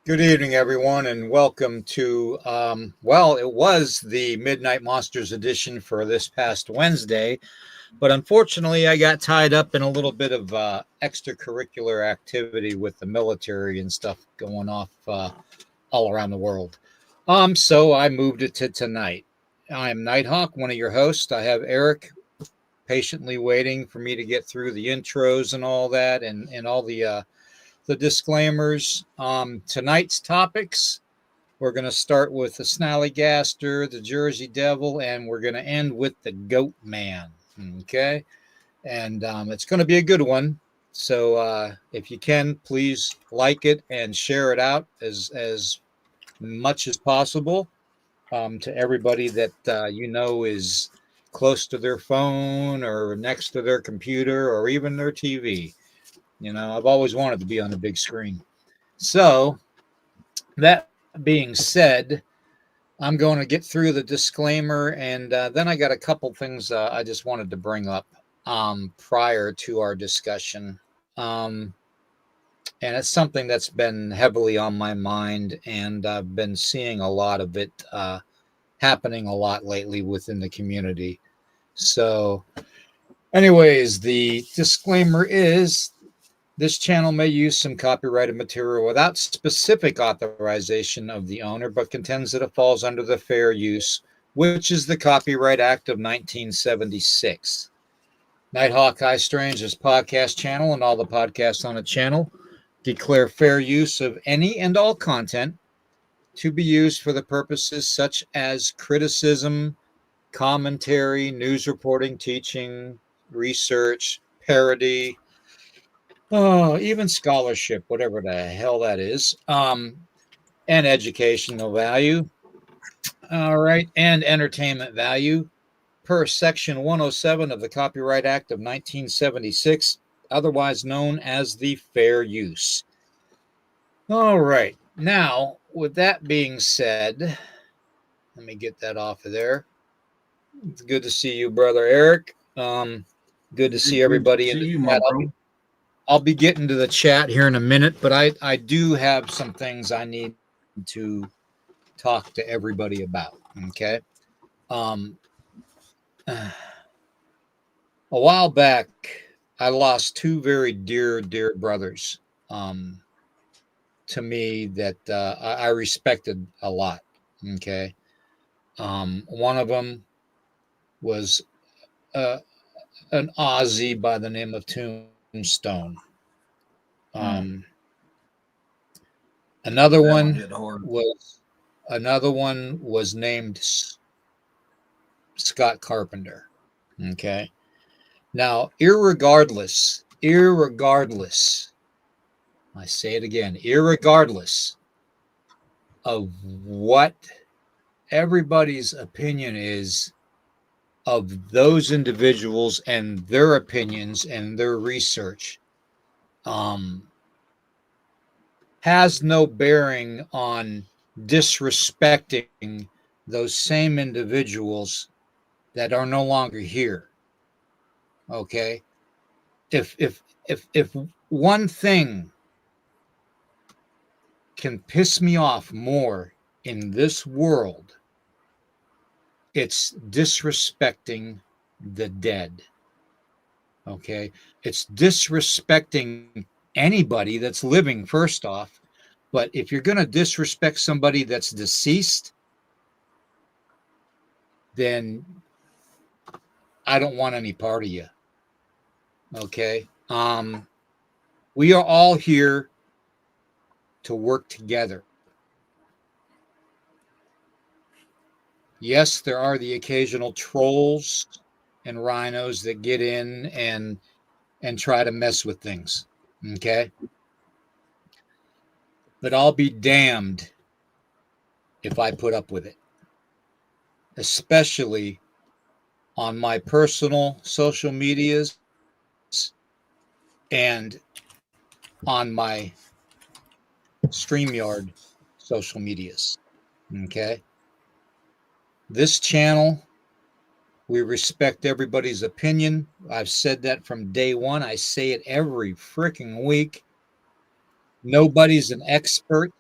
Good evening, everyone, and welcome to, it was the Midnight Monsters edition for this past Wednesday, but unfortunately, I got tied up in a little bit of extracurricular activity with the military and stuff going off all around the world. So I moved it to tonight. I'm Nighthawk, one of your hosts. I have Eric patiently waiting for me to get through the intros and all that, and all the disclaimers. Tonight's topics, we're going to start with the Snallygaster, the Jersey Devil, and we're going to end with the Goatman. Okay. And it's going to be a good one. So if you can, please like it and share it out as much as possible to everybody that is close to their phone or next to their computer or even their TV. I've always wanted to be on a big screen. So, that being said, I'm going to get through the disclaimer, and then I got a couple things I just wanted to bring up prior to our discussion. And it's something that's been heavily on my mind, and I've been seeing a lot of it happening a lot lately within the community. So, anyways, the disclaimer is this channel may use some copyrighted material without specific authorization of the owner, but contends that it falls under the Fair Use, which is the Copyright Act of 1976. Nighthawk High Strange's podcast channel and all the podcasts on the channel declare fair use of any and all content to be used for the purposes such as criticism, commentary, news reporting, teaching, research, parody, even scholarship, whatever the hell that is, and educational value. All right, and entertainment value per Section 107 of the Copyright Act of 1976, otherwise known as the Fair Use. All right, now, with that being said, let me get that off of there. It's good to see you, brother Eric. Good to see everybody in the chat. I'll be getting to the chat here in a minute, but I do have some things I need to talk to everybody about. Okay. Um, a while back, I lost two very dear brothers to me that I respected a lot. Okay. One of them was uh, an Aussie by the name of Tombstone. Um, Another one was named Scott Carpenter. Okay. Now, irregardless, I say it again, irregardless of what everybody's opinion is of those individuals and their opinions and their research, has no bearing on disrespecting those same individuals that are no longer here. Okay. If one thing can piss me off more in this world, it's disrespecting the dead. Okay. It's disrespecting anybody that's living, first off. But if you're going to disrespect somebody that's deceased, then I don't want any part of you. Okay. We are all here to work together. Yes, there are the occasional trolls and rhinos that get in and try to mess with things. Okay. But I'll be damned if I put up with it, especially on my personal social medias and on my StreamYard social medias. Okay. This channel, we respect everybody's opinion. I've said that from day one. I say it every freaking week. Nobody's an expert.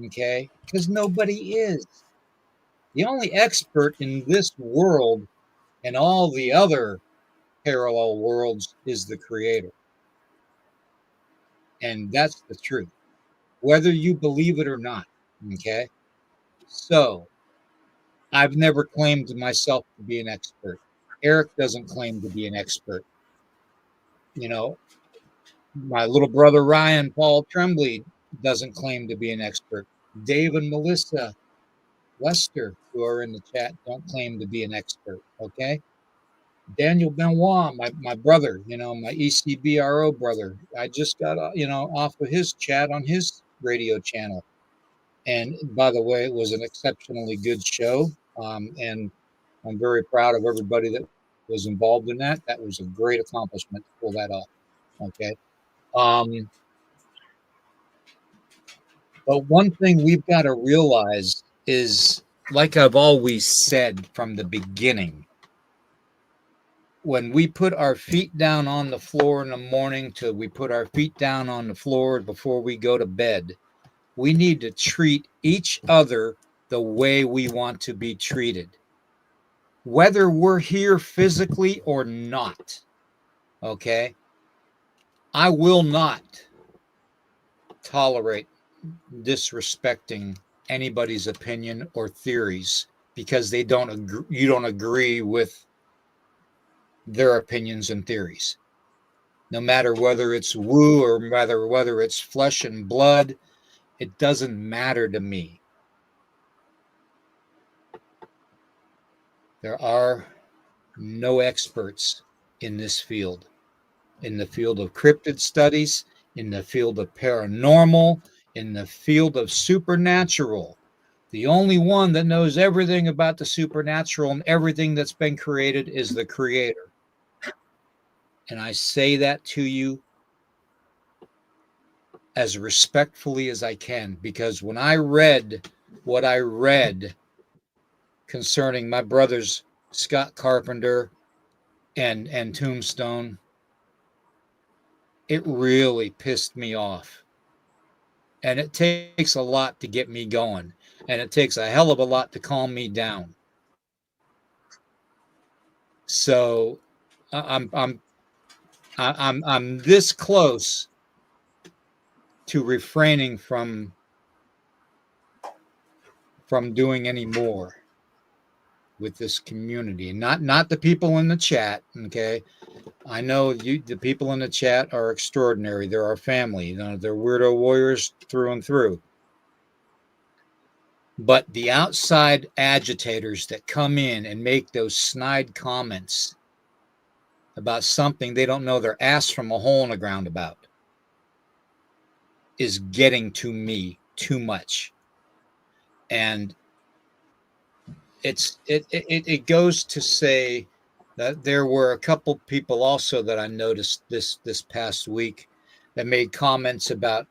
Okay? Because nobody is. The only expert in this world and all the other parallel worlds is the creator. And that's the truth, whether you believe it or not. Okay? So I've never claimed myself to be an expert. Eric doesn't claim to be an expert. You know, my little brother Ryan Paul Tremblay doesn't claim to be an expert. Dave and Melissa Lester, who are in the chat, don't claim to be an expert. Okay. Daniel Benoit, my brother, my ECBRO brother. I just got, off of his chat on his radio channel. And by the way, it was an exceptionally good show. And I'm very proud of everybody that was involved in that. That was a great accomplishment to pull that off. Okay. Um, but one thing we've got to realize is, like I've always said from the beginning, when we put our feet down on the floor in the morning till we put our feet down on the floor before we go to bed, we need to treat each other the way we want to be treated, whether we're here physically or not. Okay. I will not tolerate disrespecting anybody's opinion or theories because you don't agree with their opinions and theories. No matter whether it's woo or whether it's flesh and blood, it doesn't matter to me. There are no experts in this field. In the field of cryptid studies, in the field of paranormal, in the field of supernatural. The only one that knows everything about the supernatural and everything that's been created is the creator. And I say that to you as respectfully as I can, because when I read what I read concerning my brothers Scott Carpenter and Tombstone, it really pissed me off. And it takes a lot to get me going, and it takes a hell of a lot to calm me down. So I'm this close to refraining from doing any more with this community. Not the people in the chat, okay? I know the people in the chat are extraordinary. They're our family. They're weirdo warriors through and through. But the outside agitators that come in and make those snide comments about something they don't know their ass from a hole in the ground about is getting to me too much. And it goes to say that there were a couple people also that I noticed this past week that made comments about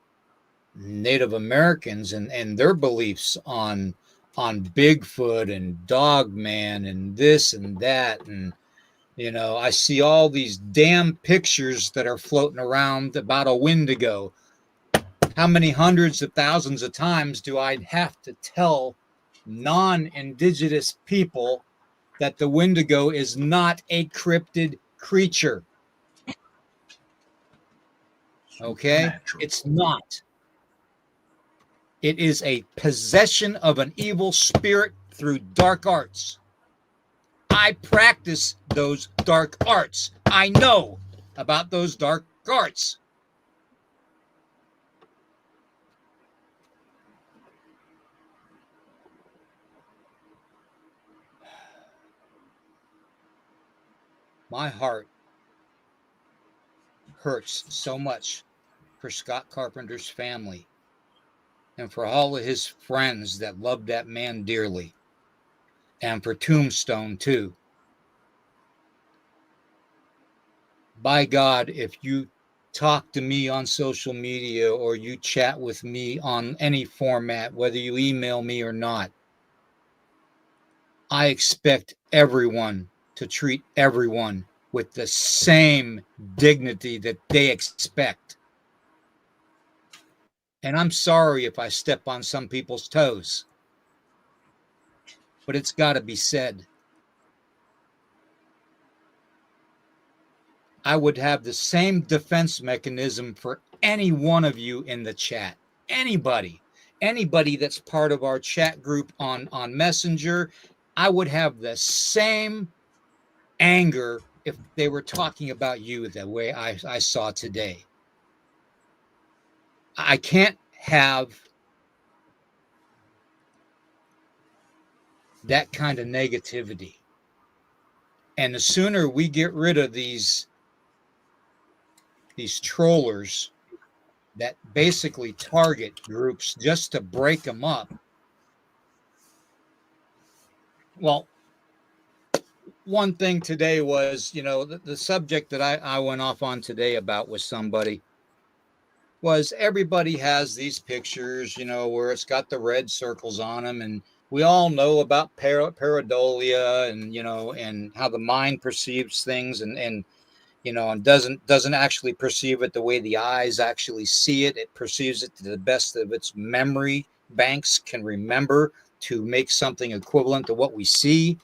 Native Americans and their beliefs on Bigfoot and Dogman and this and that. And I see all these damn pictures that are floating around about a Wendigo. How many hundreds of thousands of times do I have to tell non-indigenous people that the Wendigo is not a cryptid creature? Okay? It's not. It is a possession of an evil spirit through dark arts. I practice those dark arts. I know about those dark arts. My heart hurts so much for Scott Carpenter's family and for all of his friends that loved that man dearly, and for Tombstone too. By God, if you talk to me on social media or you chat with me on any format, whether you email me or not, I expect everyone to treat everyone with the same dignity that they expect. And I'm sorry if I step on some people's toes, but it's got to be said. I would have the same defense mechanism for any one of you in the chat. Anybody that's part of our chat group on Messenger, I would have the same anger if they were talking about you the way I saw today. I can't have that kind of negativity. And the sooner we get rid of these trollers that basically target groups just to break them up. Well, one thing today was, the subject that I went off on today about with somebody was everybody has these pictures, where it's got the red circles on them. And we all know about pareidolia and, and how the mind perceives things and doesn't actually perceive it the way the eyes actually see it. It perceives it to the best of its memory banks can remember to make something equivalent to what we see.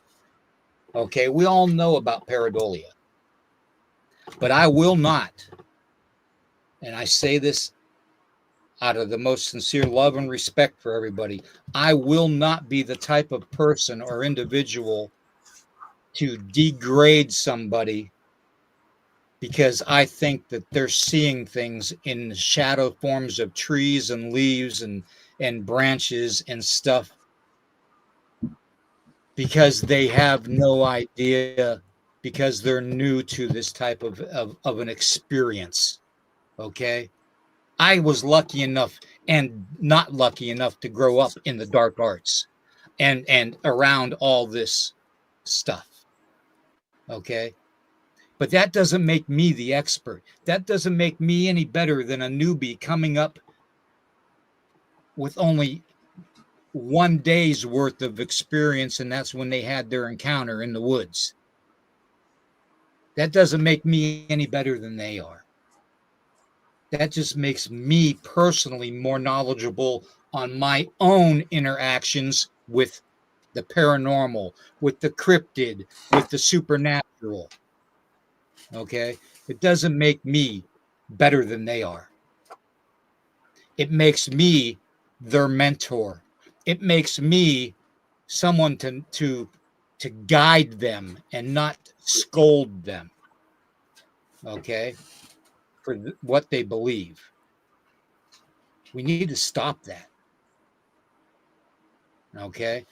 Okay, we all know about pareidolia. But I will not, and I say this out of the most sincere love and respect for everybody, I will not be the type of person or individual to degrade somebody because I think that they're seeing things in shadow forms of trees and leaves and branches and stuff because they have no idea, because they're new to this type of an experience. Okay. I was lucky enough and not lucky enough to grow up in the dark arts and around all this stuff. Okay. But that doesn't make me the expert. That doesn't make me any better than a newbie coming up with only 1 day's worth of experience, and that's when they had their encounter in the woods. That doesn't make me any better than they are. That just makes me personally more knowledgeable on my own interactions with the paranormal, with the cryptid, with the supernatural. Okay? It doesn't make me better than they are. It makes me their mentor. It makes me someone to guide them and not scold them. Okay? For what they believe. We need to stop that. Okay?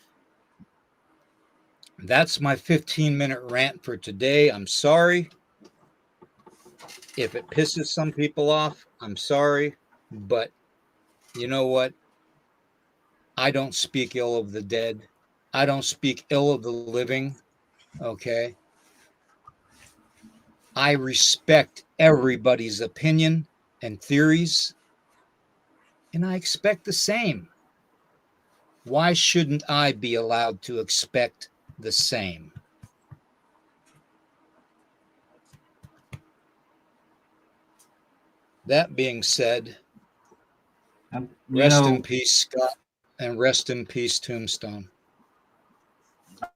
That's my 15-minute rant for today. I'm sorry if it pisses some people off. I'm sorry, but you know what? I don't speak ill of the dead. I don't speak ill of the living. Okay? I respect everybody's opinion and theories, and I expect the same. Why shouldn't I be allowed to expect the same? That being said, rest in peace, Scott, and rest in peace, Tombstone.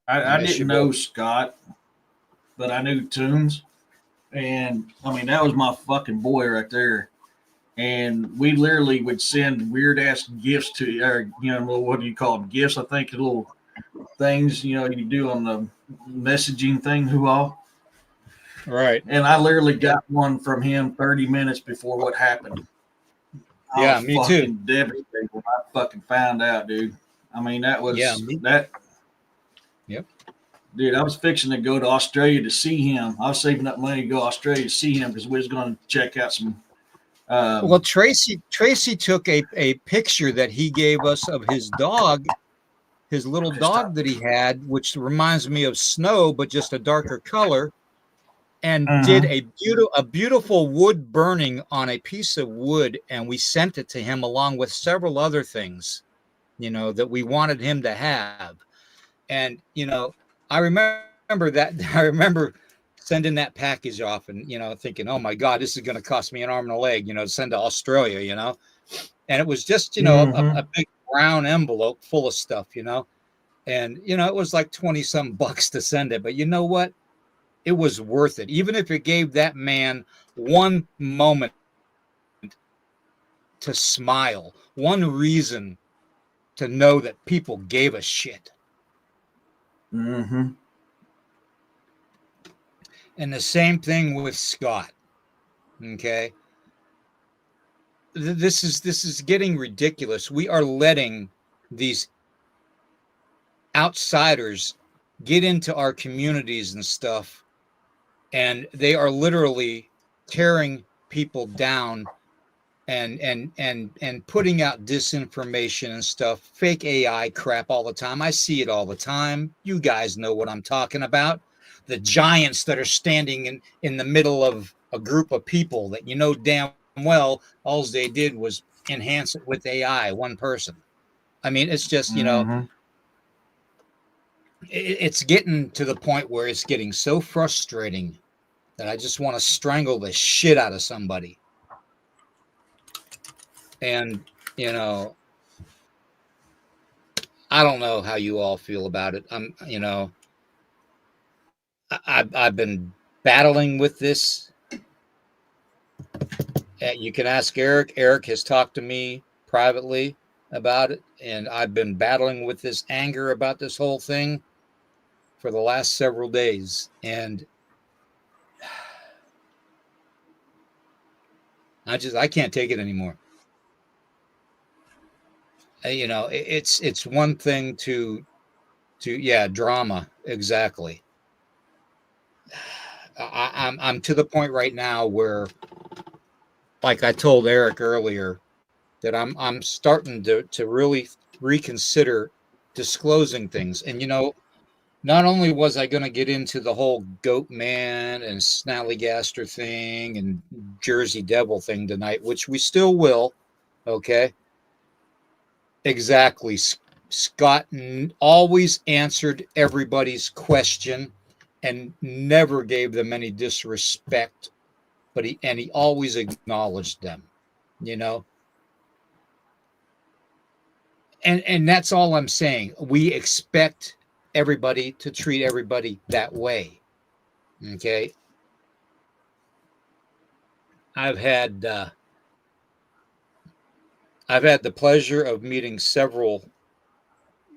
I didn't know Scott, but I knew Tombs. And I mean, that was my fucking boy right there. And we literally would send weird ass gifts to, or, what do you call them? Gifts, I think, little things, you do on the messaging thing, all. Right. And I literally got one from him 30 minutes before what happened. Yeah, me too. Devastated when I fucking found out, dude. I mean, that was that. Yep. Dude, I was fixing to go to Australia to see him. I was saving up money to go to Australia to see him because we was going to check out some. Well, Tracy took a picture that he gave us of his dog, his little dog that he had, which reminds me of Snow, but just a darker color, and did a beautiful wood burning on a piece of wood, and we sent it to him along with several other things, that we wanted him to have. And, I remember that. I remember sending that package off and, thinking, oh my God, this is going to cost me an arm and a leg, to send to Australia, and it was just, Mm-hmm. a big brown envelope full of stuff, and it was like 20 some bucks to send it, but you know what? It was worth it, even if it gave that man one moment to smile, one reason to know that people gave a shit. Mm-hmm. And the same thing with Scott. Okay. This is getting ridiculous. We are letting these outsiders get into our communities and stuff, and they are literally tearing people down and putting out disinformation and stuff, fake AI crap all the time. I see it all the time. You guys know what I'm talking about. The giants that are standing in the middle of a group of people that damn well all they did was enhance it with AI, one person. I mean, it's just, Mm-hmm. it's getting to the point where it's getting so frustrating that I just want to strangle the shit out of somebody. And, you know, I don't know how you all feel about it. I've been battling with this. You can ask Eric. Eric has talked to me privately about it, and I've been battling with this anger about this whole thing for the last several days, and I can't take it anymore. It's one thing to drama, exactly. I'm to the point right now where, like I told Eric earlier, that I'm starting to really reconsider disclosing things. And not only was I going to get into the whole Goatman and Snallygaster thing and Jersey Devil thing tonight, which we still will, okay? Exactly. Scott always answered everybody's question and never gave them any disrespect, but he always acknowledged them, you know. And that's all I'm saying. We expect everybody to treat everybody that way. Okay. I've had uh, I've had the pleasure of meeting several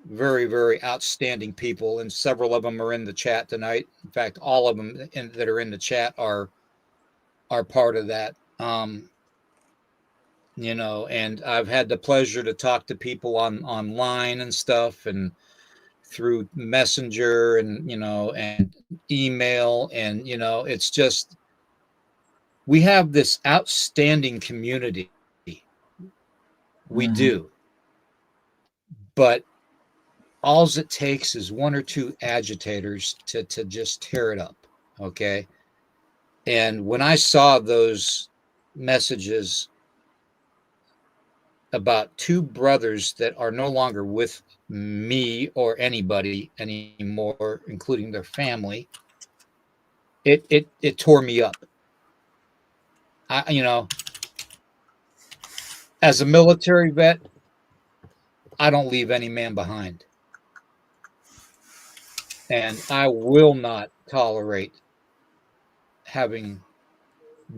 very, very outstanding people, and several of them are in the chat tonight. In fact, all of them that are in the chat are part of that. And I've had the pleasure to talk to people online and stuff, and through Messenger, and email, and it's just, we have this outstanding community. We Mm-hmm. do. But all it takes is one or two agitators to just tear it up. Okay. And when I saw those messages about two brothers that are no longer with me or anybody anymore, including their family, it tore me up. I as a military vet, I don't leave any man behind. And I will not tolerate having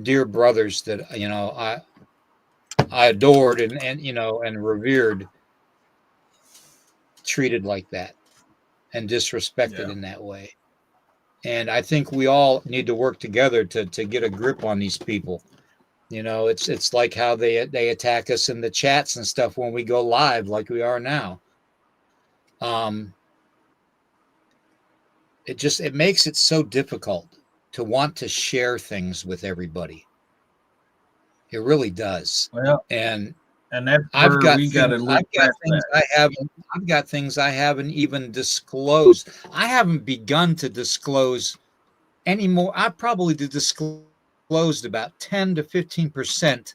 dear brothers that I adored and revered treated like that and disrespected Yeah. in that way. And I think we all need to work together to get a grip on these people. It's like how they attack us in the chats and stuff when we go live, like we are now. Um, it makes it so difficult to want to share things with everybody. It really does. Well, And and that's I've where got we got things to look I've got past things that. I haven't I've got things I haven't even disclosed. I haven't begun to disclose anymore. I probably disclosed about 10 to 15%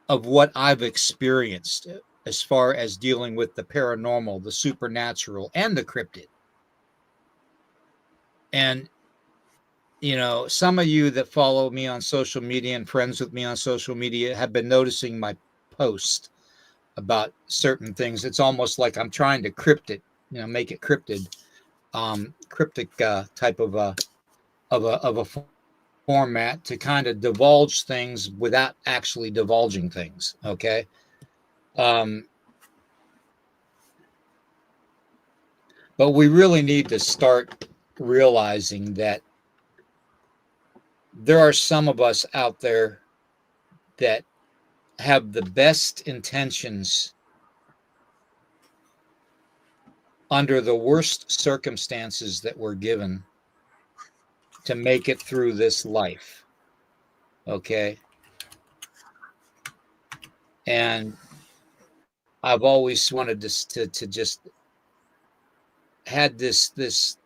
of what I've experienced as far as dealing with the paranormal, the supernatural, and the cryptid. And some of you that follow me on social media and friends with me on social media have been noticing my post about certain things. It's almost like I'm trying to crypt it, make it cryptic type of a format to kind of divulge things without actually divulging things. Okay. But we really need to start realizing that there are some of us out there that have the best intentions under the worst circumstances that we're given to make it through this life. Okay. And I've always wanted to just had this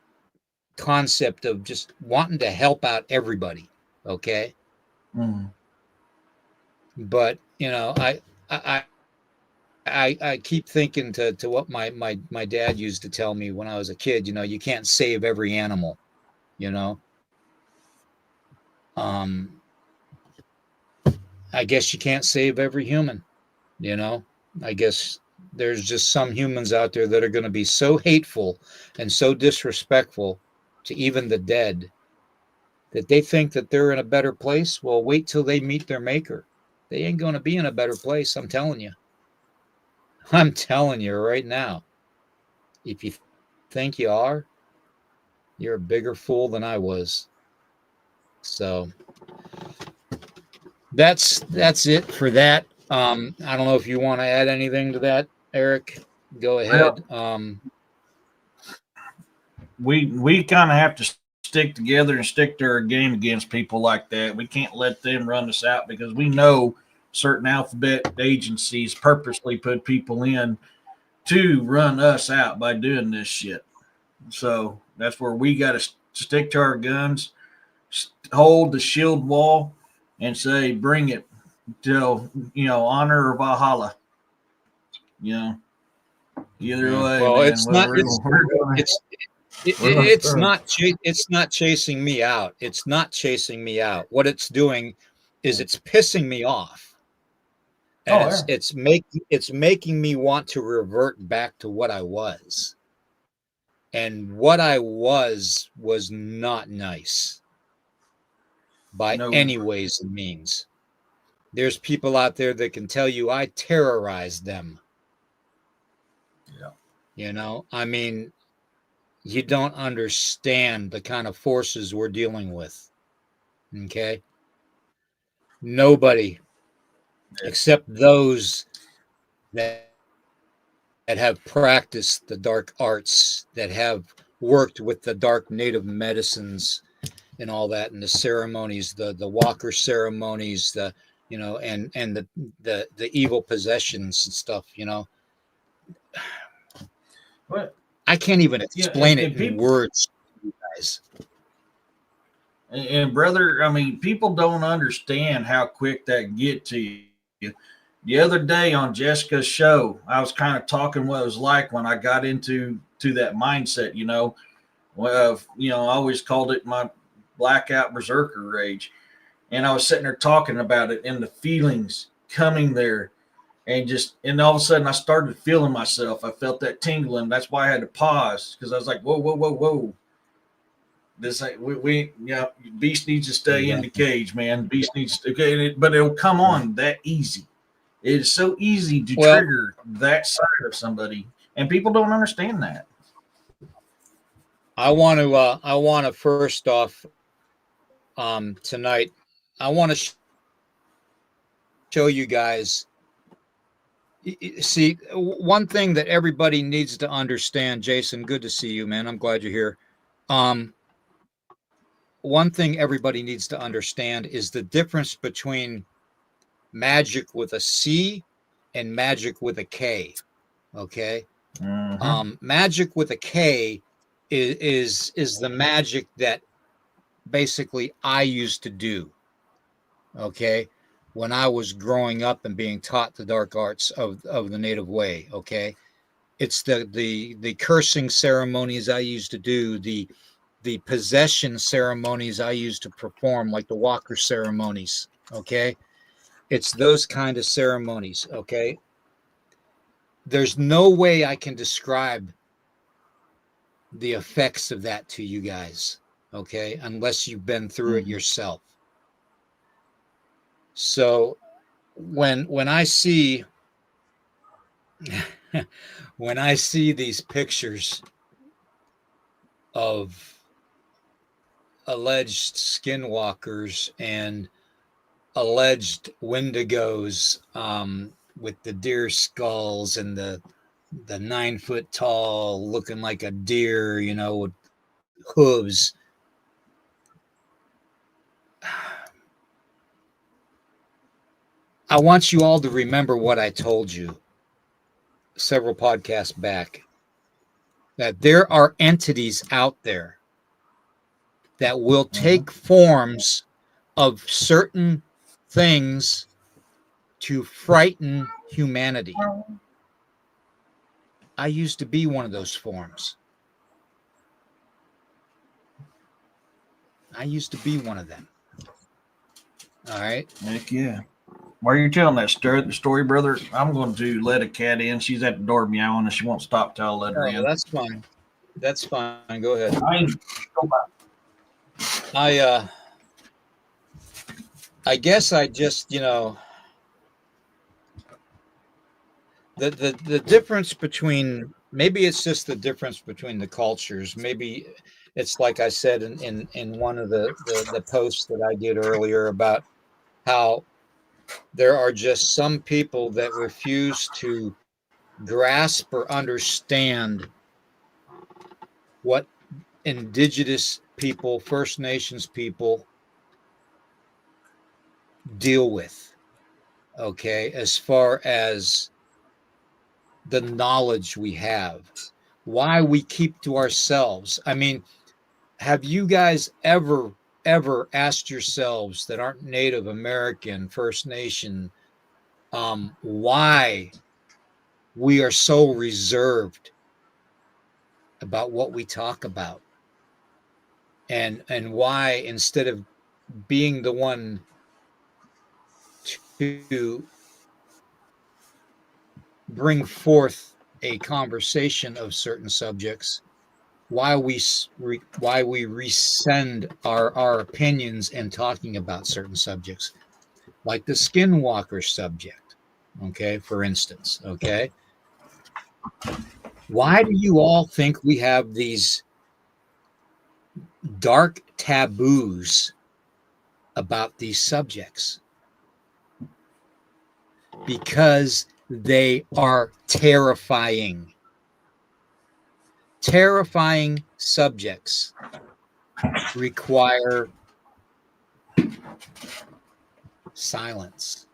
concept of just wanting to help out everybody. Okay. But I keep thinking to what my dad used to tell me when I was a kid. You can't save every animal. I guess you can't save every human. I guess there's just some humans out there that are going to be so hateful and so disrespectful to even the dead that they think that they're in a better place. Well, wait till they meet their maker. They ain't going to be in a better place. I'm telling you. I'm telling you right now. If you think you are, you're a bigger fool than I was. So that's it for that. I don't know if you want to add anything to that, Eric. Go ahead. We kind of have to stick together and stick to our game against people like that. We can't let them run us out because we know certain alphabet agencies purposely put people in to run us out by doing this shit. So that's where we got to stick to our guns, hold the shield wall, and say, bring it till, honor or Valhalla. Either way, well, man. It's not chasing me out. It's not chasing me out. What it's doing is it's pissing me off. And it's making me want to revert back to what I was. And what I was not nice by any ways and means. There's people out there that can tell you I terrorized them. Yeah. I mean, you don't understand the kind of forces we're dealing with. Okay. Nobody except those that have practiced the dark arts, that have worked with the dark native medicines and all that, and the ceremonies, the Walker ceremonies, and the evil possessions and stuff. What? I can't even explain it in words, you guys. And brother, I mean, people don't understand how quick that can get to you. The other day on Jessica's show, I was kind of talking what it was like when I got into that mindset. I always called it my blackout berserker rage, and I was sitting there talking about it and the feelings coming there, and all of a sudden I started feeling myself. I felt that tingling. That's why I had to pause, because I was like, whoa. This ain't Beast needs to stay in the cage, man. Beast needs to, but it'll come on that easy. It is so easy to trigger that side of somebody, and people don't understand that. I want to first off, tonight, I want to show you guys. See, one thing that everybody needs to understand, Jason, good to see you, man. I'm glad you're here. One thing everybody needs to understand is the difference between magic with a C and magic with a K. Okay. Magic with a K is the magic that basically I used to do. Okay. When I was growing up and being taught the dark arts of the native way. Okay. It's the cursing ceremonies I used to do, the possession ceremonies I used to perform, like the Walker ceremonies. Okay. It's those kind of ceremonies, okay? There's no way I can describe the effects of that to you guys, okay? Unless you've been through it yourself. So when I see when I see these pictures of alleged skinwalkers and alleged wendigos, with the deer skulls and the 9 foot tall, looking like a deer, with hooves. I want you all to remember what I told you several podcasts back, that there are entities out there that will take forms of certain things to frighten humanity. I used to be one of those forms. I used to be one of them. All right. Heck yeah. While you're telling that story, brother, I'm going to let a cat in. She's at the door meowing and she won't stop till I let her in. That's fine. That's fine. Go ahead. Go back. I guess I just, the difference between, maybe it's just the difference between the cultures. Maybe it's like I said in one of the posts that I did earlier about how there are just some people that refuse to grasp or understand what indigenous people, First Nations people deal with, okay, as far as the knowledge we have, why we keep to ourselves. I mean, have you guys ever asked yourselves that aren't Native American, First Nation, why we are so reserved about what we talk about, and why, instead of being the one to bring forth a conversation of certain subjects, why we rescind our opinions and talking about certain subjects, like the skinwalker subject, okay, for instance, okay? Why do you all think we have these dark taboos about these subjects? Because they are terrifying. Terrifying subjects require silence.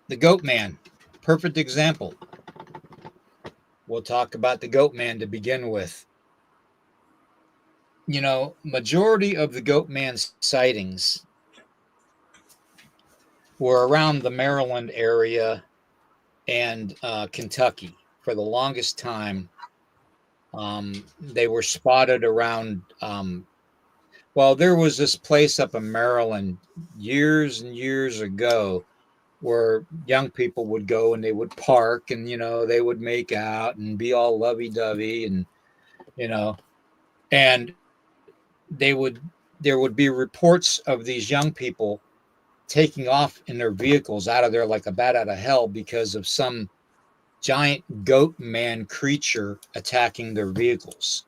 The Goatman, perfect example. We'll talk about the Goatman to begin with. Majority of the Goatman sightings were around the Maryland area and Kentucky. For the longest time, they were spotted around. There was this place up in Maryland years and years ago where young people would go and they would park and, they would make out and be all lovey-dovey and, and there would be reports of these young people taking off in their vehicles out of there like a bat out of hell because of some giant goat man creature attacking their vehicles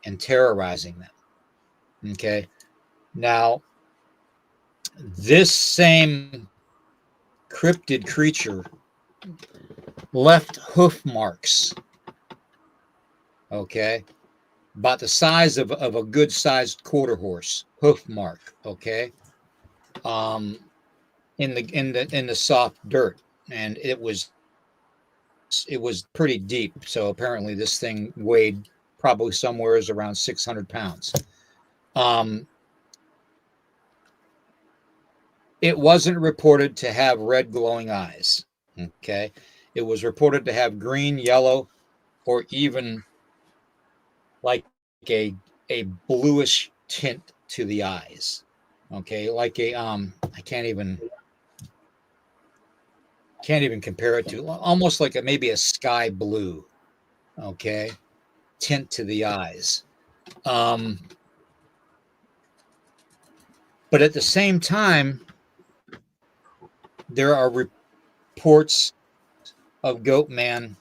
and terrorizing them. Okay. Now, this same cryptid creature left hoof marks, okay, about the size of a good sized quarter horse hoof mark, okay, in the soft dirt, and it was pretty deep. So apparently this thing weighed probably somewhere around 600 pounds. It wasn't reported to have red glowing eyes. Okay. It was reported to have green, yellow, or even like a bluish tint to the eyes. Okay, like a I can't even compare it to, almost like maybe a sky blue. Okay, tint to the eyes. Um, but at the same time, there are reports of Goatman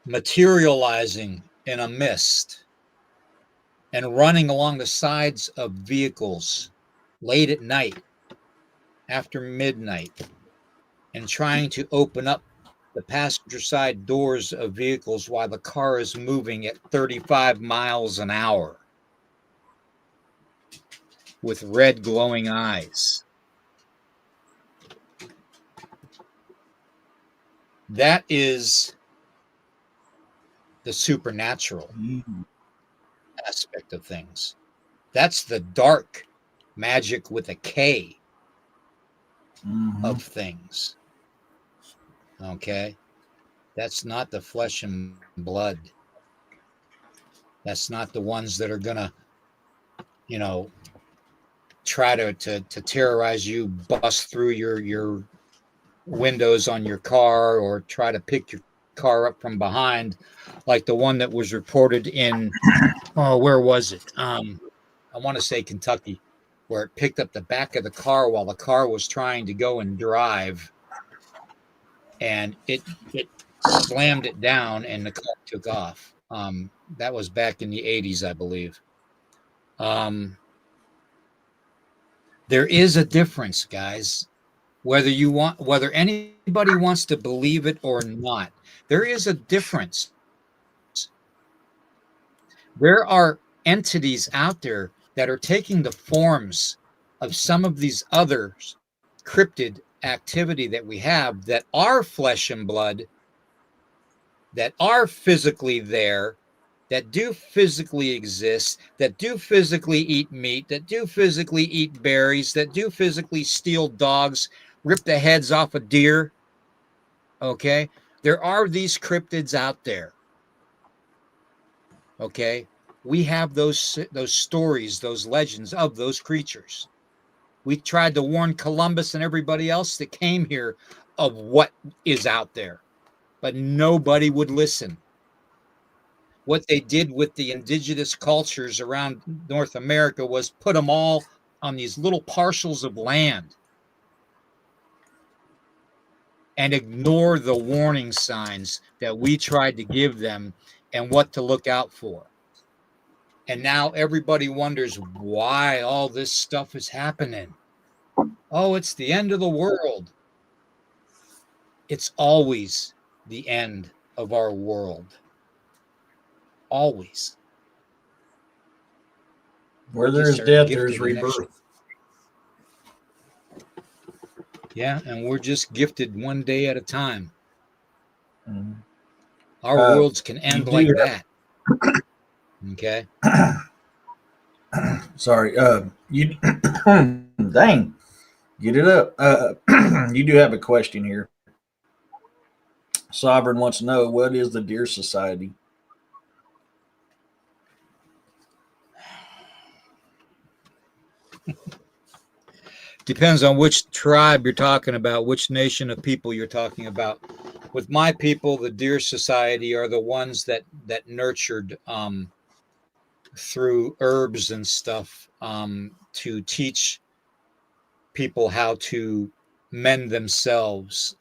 materializing in a mist and running along the sides of vehicles late at night, after midnight, and trying to open up the passenger side doors of vehicles while the car is moving at 35 miles an hour with red glowing eyes. That is the supernatural aspect of things. That's the dark magic with a K of things. Okay? That's not the flesh and blood. That's not the ones that are going to, you know, try to terrorize you, bust through your windows on your car, or try to pick your car up from behind, like the one that was reported in, oh, where was it? I want to say Kentucky, where it picked up the back of the car while the car was trying to go and drive, and it slammed it down, and the car took off. That was back in the 80s, I believe. There is a difference, guys. Whether anybody wants to believe it or not, there is a difference. There are entities out there that are taking the forms of some of these other cryptid activity that we have, that are flesh and blood, that are physically there, that do physically exist, that do physically eat meat, that do physically eat berries, that do physically steal dogs, rip the heads off a deer. Okay? There are these cryptids out there. Okay? We have those stories, those legends of those creatures. We tried to warn Columbus and everybody else that came here of what is out there, but nobody would listen. What they did with the indigenous cultures around North America was put them all on these little parcels of land and ignore the warning signs that we tried to give them and what to look out for. And now everybody wonders why all this stuff is happening. Oh, it's the end of the world. It's always the end of our world. Always. Where there is death, there is rebirth. Yeah, and we're just gifted one day at a time. Our worlds can end like that. Okay. Sorry. You dang. Get it up. You do have a question here. Sovereign wants to know, what is the Deer Society? Depends on which tribe you're talking about, which nation of people you're talking about. With my people, the Deer Society are the ones that nurtured through herbs and stuff to teach people how to mend themselves.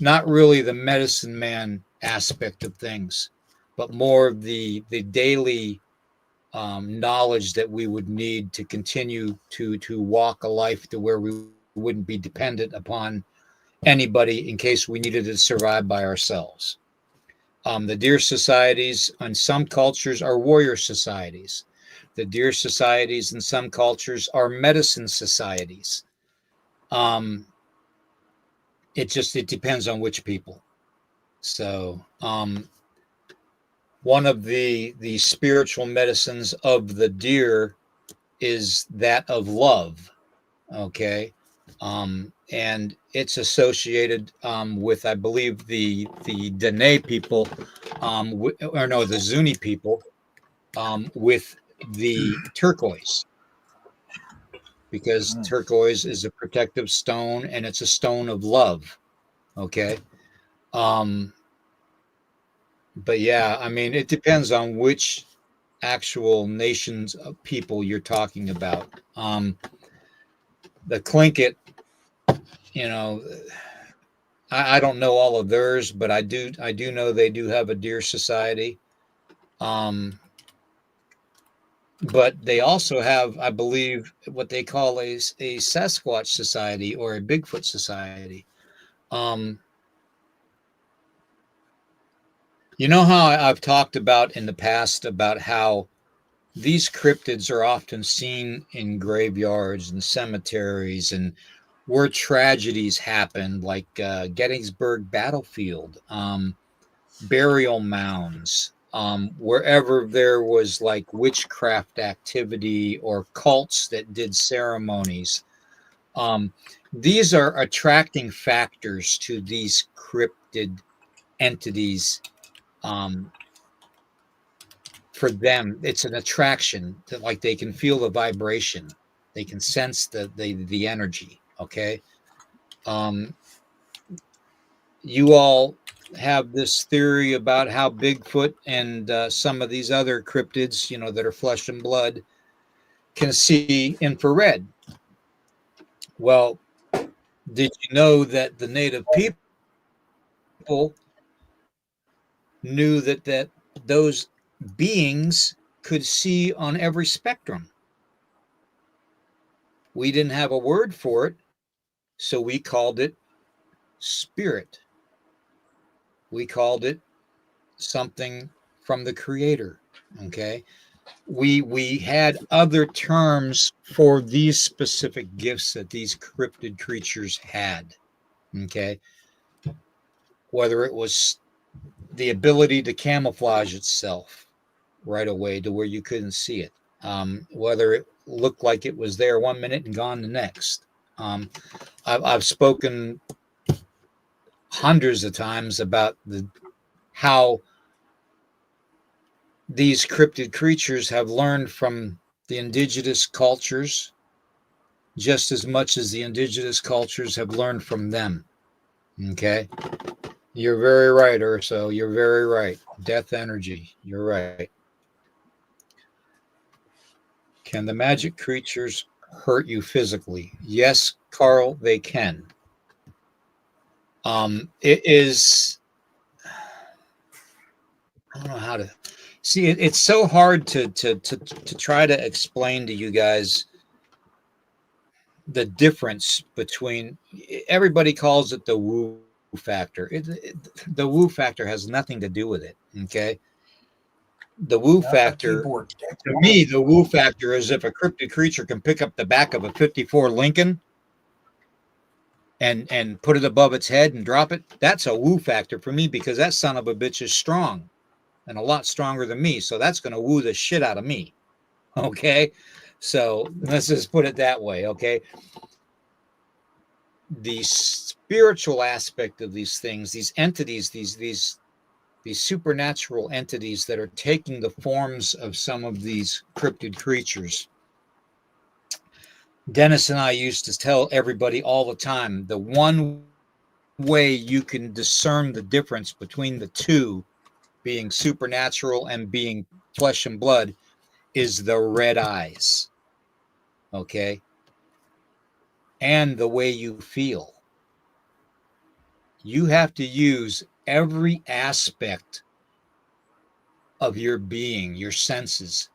Not really the medicine man aspect of things, but more of the daily knowledge that we would need to continue to walk a life to where we wouldn't be dependent upon anybody in case we needed to survive by ourselves. The Deer Societies in some cultures are warrior societies. The Deer Societies in some cultures are medicine societies. It depends on which people. So one of the spiritual medicines of the deer is that of love. Okay. And it's associated with, I believe, the Dene people, the Zuni people, with the turquoise, because turquoise is a protective stone and it's a stone of love. Okay. Um, but yeah, I mean, it depends on which actual nations of people you're talking about. The Tlingit, you know, I don't know all of theirs, but I do know they do have a deer society. Um, but they also have, I believe, what they call a Sasquatch society or a Bigfoot society. Um, you know how I've talked about in the past about how these cryptids are often seen in graveyards and cemeteries and where tragedies happened, like Gettysburg Battlefield, burial mounds, wherever there was like witchcraft activity or cults that did ceremonies. Um, these are attracting factors to these cryptid entities. Um, for them, it's an attraction that, like, they can feel the vibration, they can sense the energy. Okay. Um, you all have this theory about how Bigfoot and some of these other cryptids, that are flesh and blood, can see infrared. Well, did you know that the native people knew that those beings could see on every spectrum? We didn't have a word for it, so we called it spirit. We called it something from the creator. Okay. We had other terms for these specific gifts that these cryptid creatures had. Okay. Whether it was the ability to camouflage itself right away to where you couldn't see it, whether it looked like it was there 1 minute and gone the next. I've spoken hundreds of times about how these cryptid creatures have learned from the indigenous cultures just as much as the indigenous cultures have learned from them. Okay. You're very right, Urso. You're very right. Death energy. You're right. Can the magic creatures hurt you physically? Yes, Carl, they can. It is, I don't know how to see it. It's so hard to try to explain to you guys the difference between, everybody calls it the woo factor. The woo factor has nothing to do with it. Okay. The woo factor, to me, the woo factor is if a cryptid creature can pick up the back of a 54 Lincoln and put it above its head and drop it. That's a woo factor for me, because that son of a bitch is strong and a lot stronger than me. So that's going to woo the shit out of me. Okay. So let's just put it that way. Okay. The spiritual aspect of these things, these entities, these supernatural entities that are taking the forms of some of these cryptid creatures. Dennis and I used to tell everybody all the time, the one way you can discern the difference between the two, being supernatural and being flesh and blood, is the red eyes. Okay. And the way you feel. You have to use every aspect of your being, your senses,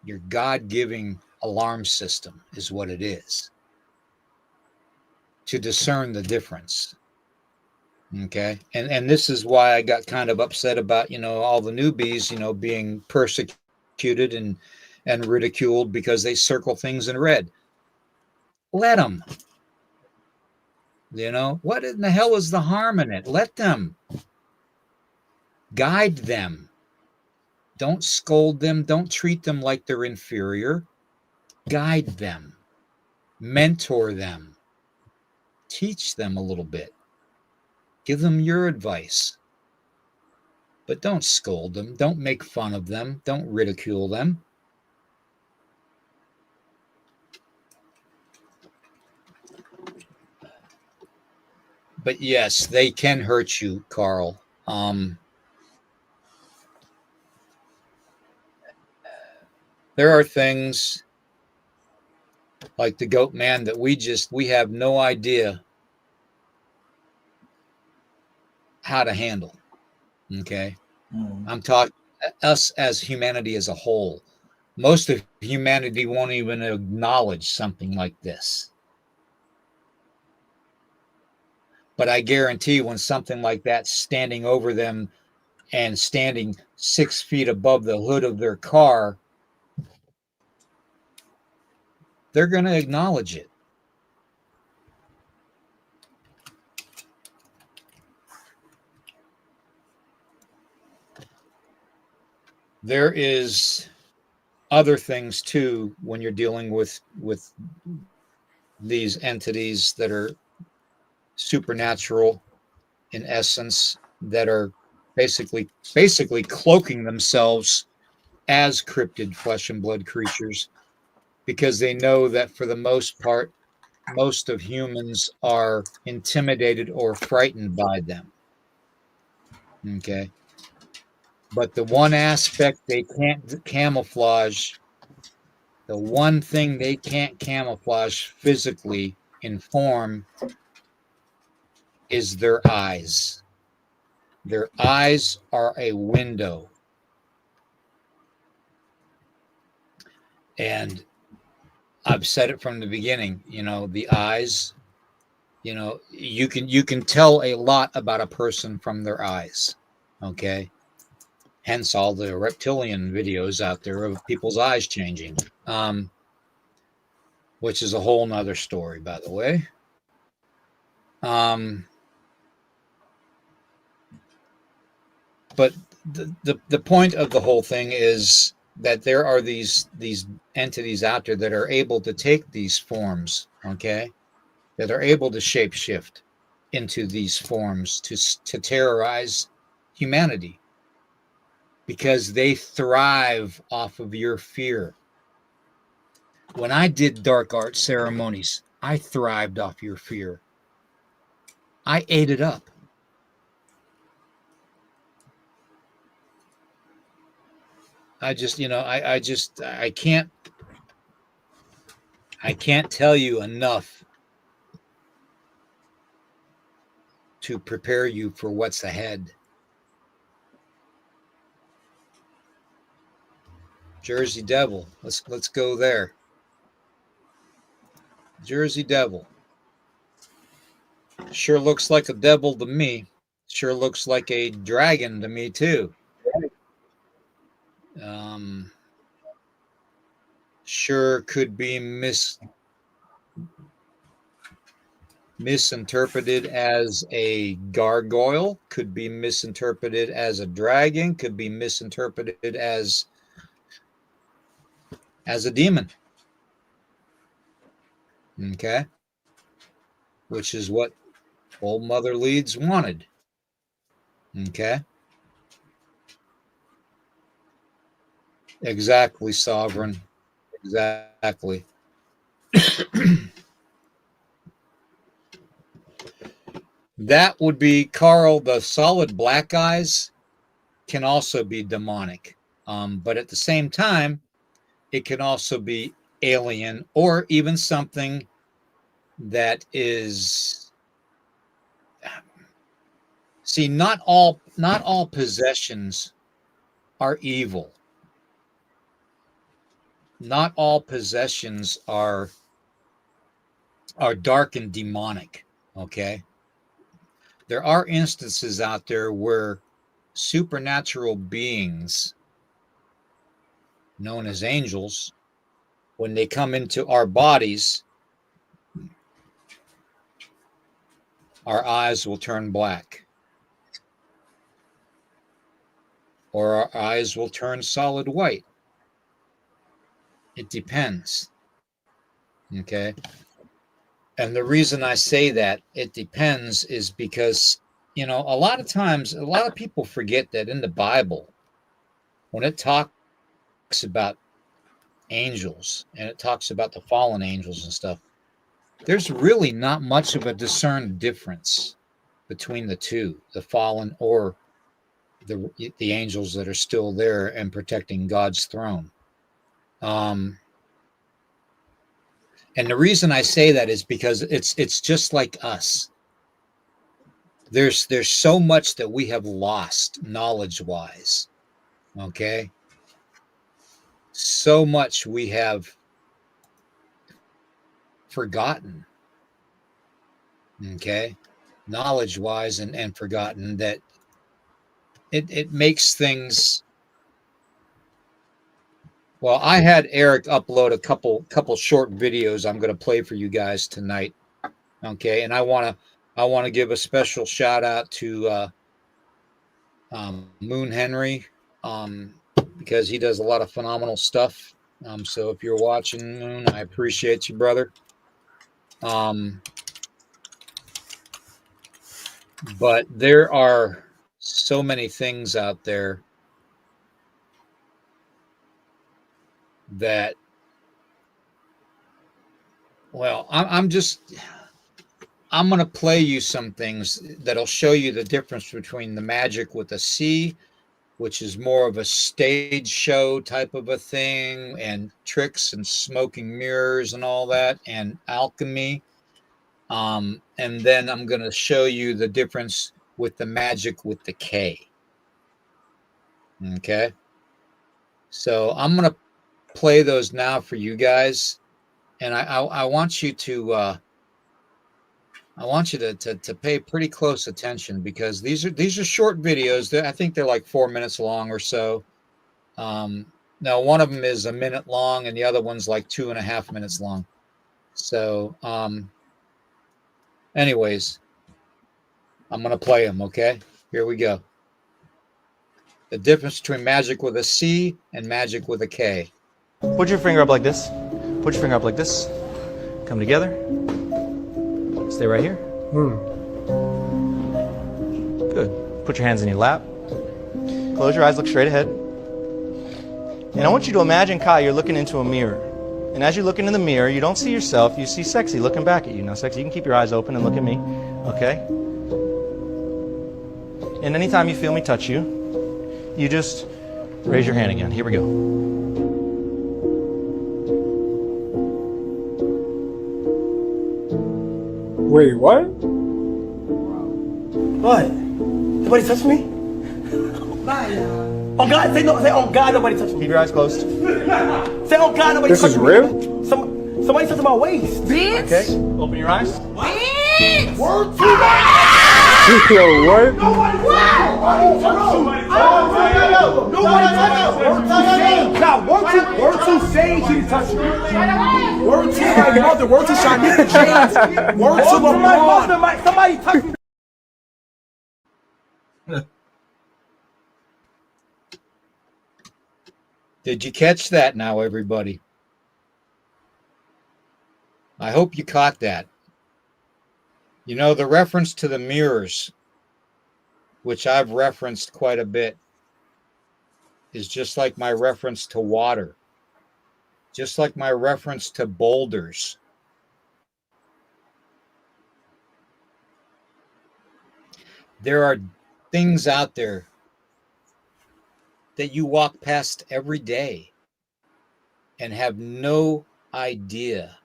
your God-given alarm system is what it is, to discern the difference. Okay. And this is why I got kind of upset about, all the newbies, being persecuted and ridiculed because they circle things in red. Let them. What in the hell is the harm in it? Let them. Guide them. Don't scold them. Don't treat them like they're inferior. Guide them. Mentor them. Teach them a little bit. Give them your advice. but don't scold them. Don't make fun of them. Don't ridicule them. But yes, they can hurt you, Carl. There are things like the Goatman that we have no idea how to handle. Okay. I'm talking us as humanity as a whole. Most of humanity won't even acknowledge something like this. But I guarantee when something like that standing over them and standing 6 feet above the hood of their car, they're going to acknowledge it. There is other things too when you're dealing with these entities that are supernatural in essence, that are basically cloaking themselves as cryptid flesh and blood creatures, because they know that for the most part most of humans are intimidated or frightened by them. Okay. But the one aspect they can't camouflage, the one thing they can't camouflage physically in form is their eyes. Their eyes are a window. And I've said it from the beginning, the eyes, you can tell a lot about a person from their eyes. Okay. Hence all the reptilian videos out there of people's eyes changing. Which is a whole nother story, by the way. But the point of the whole thing is that there are these entities out there that are able to take these forms, okay, that are able to shapeshift into these forms to terrorize humanity, because they thrive off of your fear. When I did dark art ceremonies, I thrived off your fear. I ate it up. I just, I can't tell you enough to prepare you for what's ahead. Jersey Devil. Let's go there. Jersey Devil. Sure looks like a devil to me. Sure looks like a dragon to me too. Sure could be misinterpreted as a gargoyle, could be misinterpreted as a dragon, could be misinterpreted as a demon. Okay. Which is what old Mother Leeds wanted. Okay. Exactly, Sovereign. Exactly. That would be, Carl, the solid black eyes can also be demonic. But at the same time, it can also be alien, or even something that is, see, not all possessions are evil. Not all possessions are dark and demonic. Okay. There are instances out there where supernatural beings known as angels, when they come into our bodies, our eyes will turn black, or our eyes will turn solid white. It depends. Okay. And the reason I say that it depends is because you know, a lot of times, a lot of people forget that in the Bible, when it talks about angels and it talks about the fallen angels and stuff, there's really not much of a discerned difference between the two, the fallen or the angels that are still there and protecting God's throne. Um, and the reason I say that is because it's just like us. There's so much that we have lost knowledge wise. Okay, so much we have forgotten. Okay, knowledge wise and forgotten that it makes things. Well, I had Eric upload a couple short videos I'm going to play for you guys tonight. Okay, and I want to give a special shout out to Moon Henry, because he does a lot of phenomenal stuff. So if you're watching, Moon, I appreciate you, brother. But there are so many things out there that, well, I'm going to play you some things that'll show you the difference between the magic with a C, which is more of a stage show type of a thing, and tricks and smoking mirrors and all that, and alchemy. And then I'm going to show you the difference with the magic with the K. Okay. So I'm going to play those now for you guys. And I want you to, to pay pretty close attention, because these are short videos. I think they're like 4 minutes long or so. Now one of them is a minute long and the other one's like 2.5 minutes long. So, anyways, I'm going to play them. Okay, here we go. The difference between magic with a C and magic with a K. Put your finger up like this. Put your finger up like this. Come together. Stay right here. Good. Put your hands in your lap. Close your eyes, look straight ahead. And I want you to imagine, Kai, you're looking into a mirror. And as you look into the mirror, you don't see yourself, you see Sexy looking back at you. Now, Sexy, you can keep your eyes open and look at me. Okay? And anytime you feel me touch you, you just raise your hand again. Here we go. Wait, what? What? Nobody touched me? Oh God, say no, say oh God, nobody touched me. Keep your eyes closed. Say oh God, nobody This touched is me. real? Somebody touched my waist. Bitch! Okay, open your eyes. Bitch! Word to Yo, what? Nobody touched me. Nobody touched me. Now, word to say she didn't touch me. Word to my mother, word to Shanique James. Word to my mother, somebody touched me. Did you catch that now, everybody? I hope you caught that. You know, the reference to the mirrors, which I've referenced quite a bit, is just like my reference to water, just like my reference to boulders. There are things out there that you walk past every day and have no idea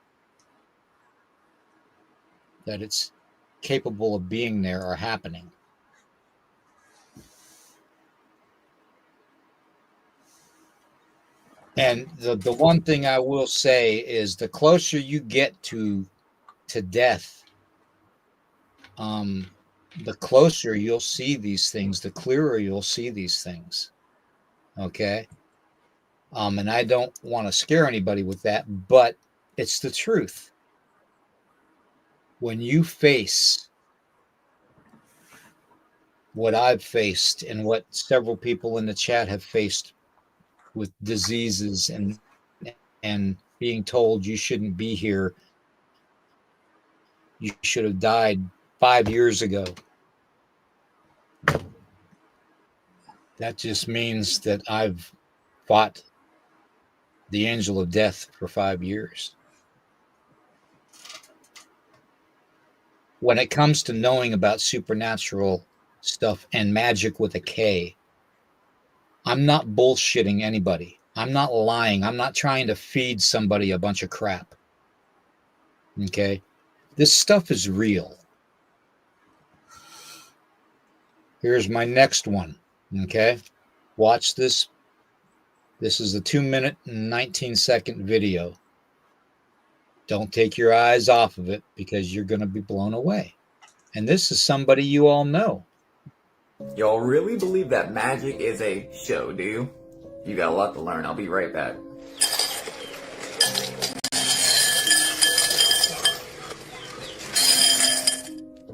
that it's capable of being there or happening. And the one thing I will say is, the closer you get to death, the closer you'll see these things, the clearer you'll see these things. Okay. And I don't want to scare anybody with that, but it's the truth. When you face what I've faced and what several people in the chat have faced with diseases and being told you shouldn't be here, you should have died 5 years ago. That just means that I've fought the angel of death for 5 years. When it comes to knowing about supernatural stuff and magic with a K, I'm not bullshitting anybody. I'm not lying. I'm not trying to feed somebody a bunch of crap. Okay? This stuff is real. Here's my next one. Okay? Watch this. This is a 2-minute and 19-second video. Don't take your eyes off of it because you're going to be blown away. And this is somebody you all know. Y'all really believe that magic is a show, do you? You got a lot to learn. I'll be right back.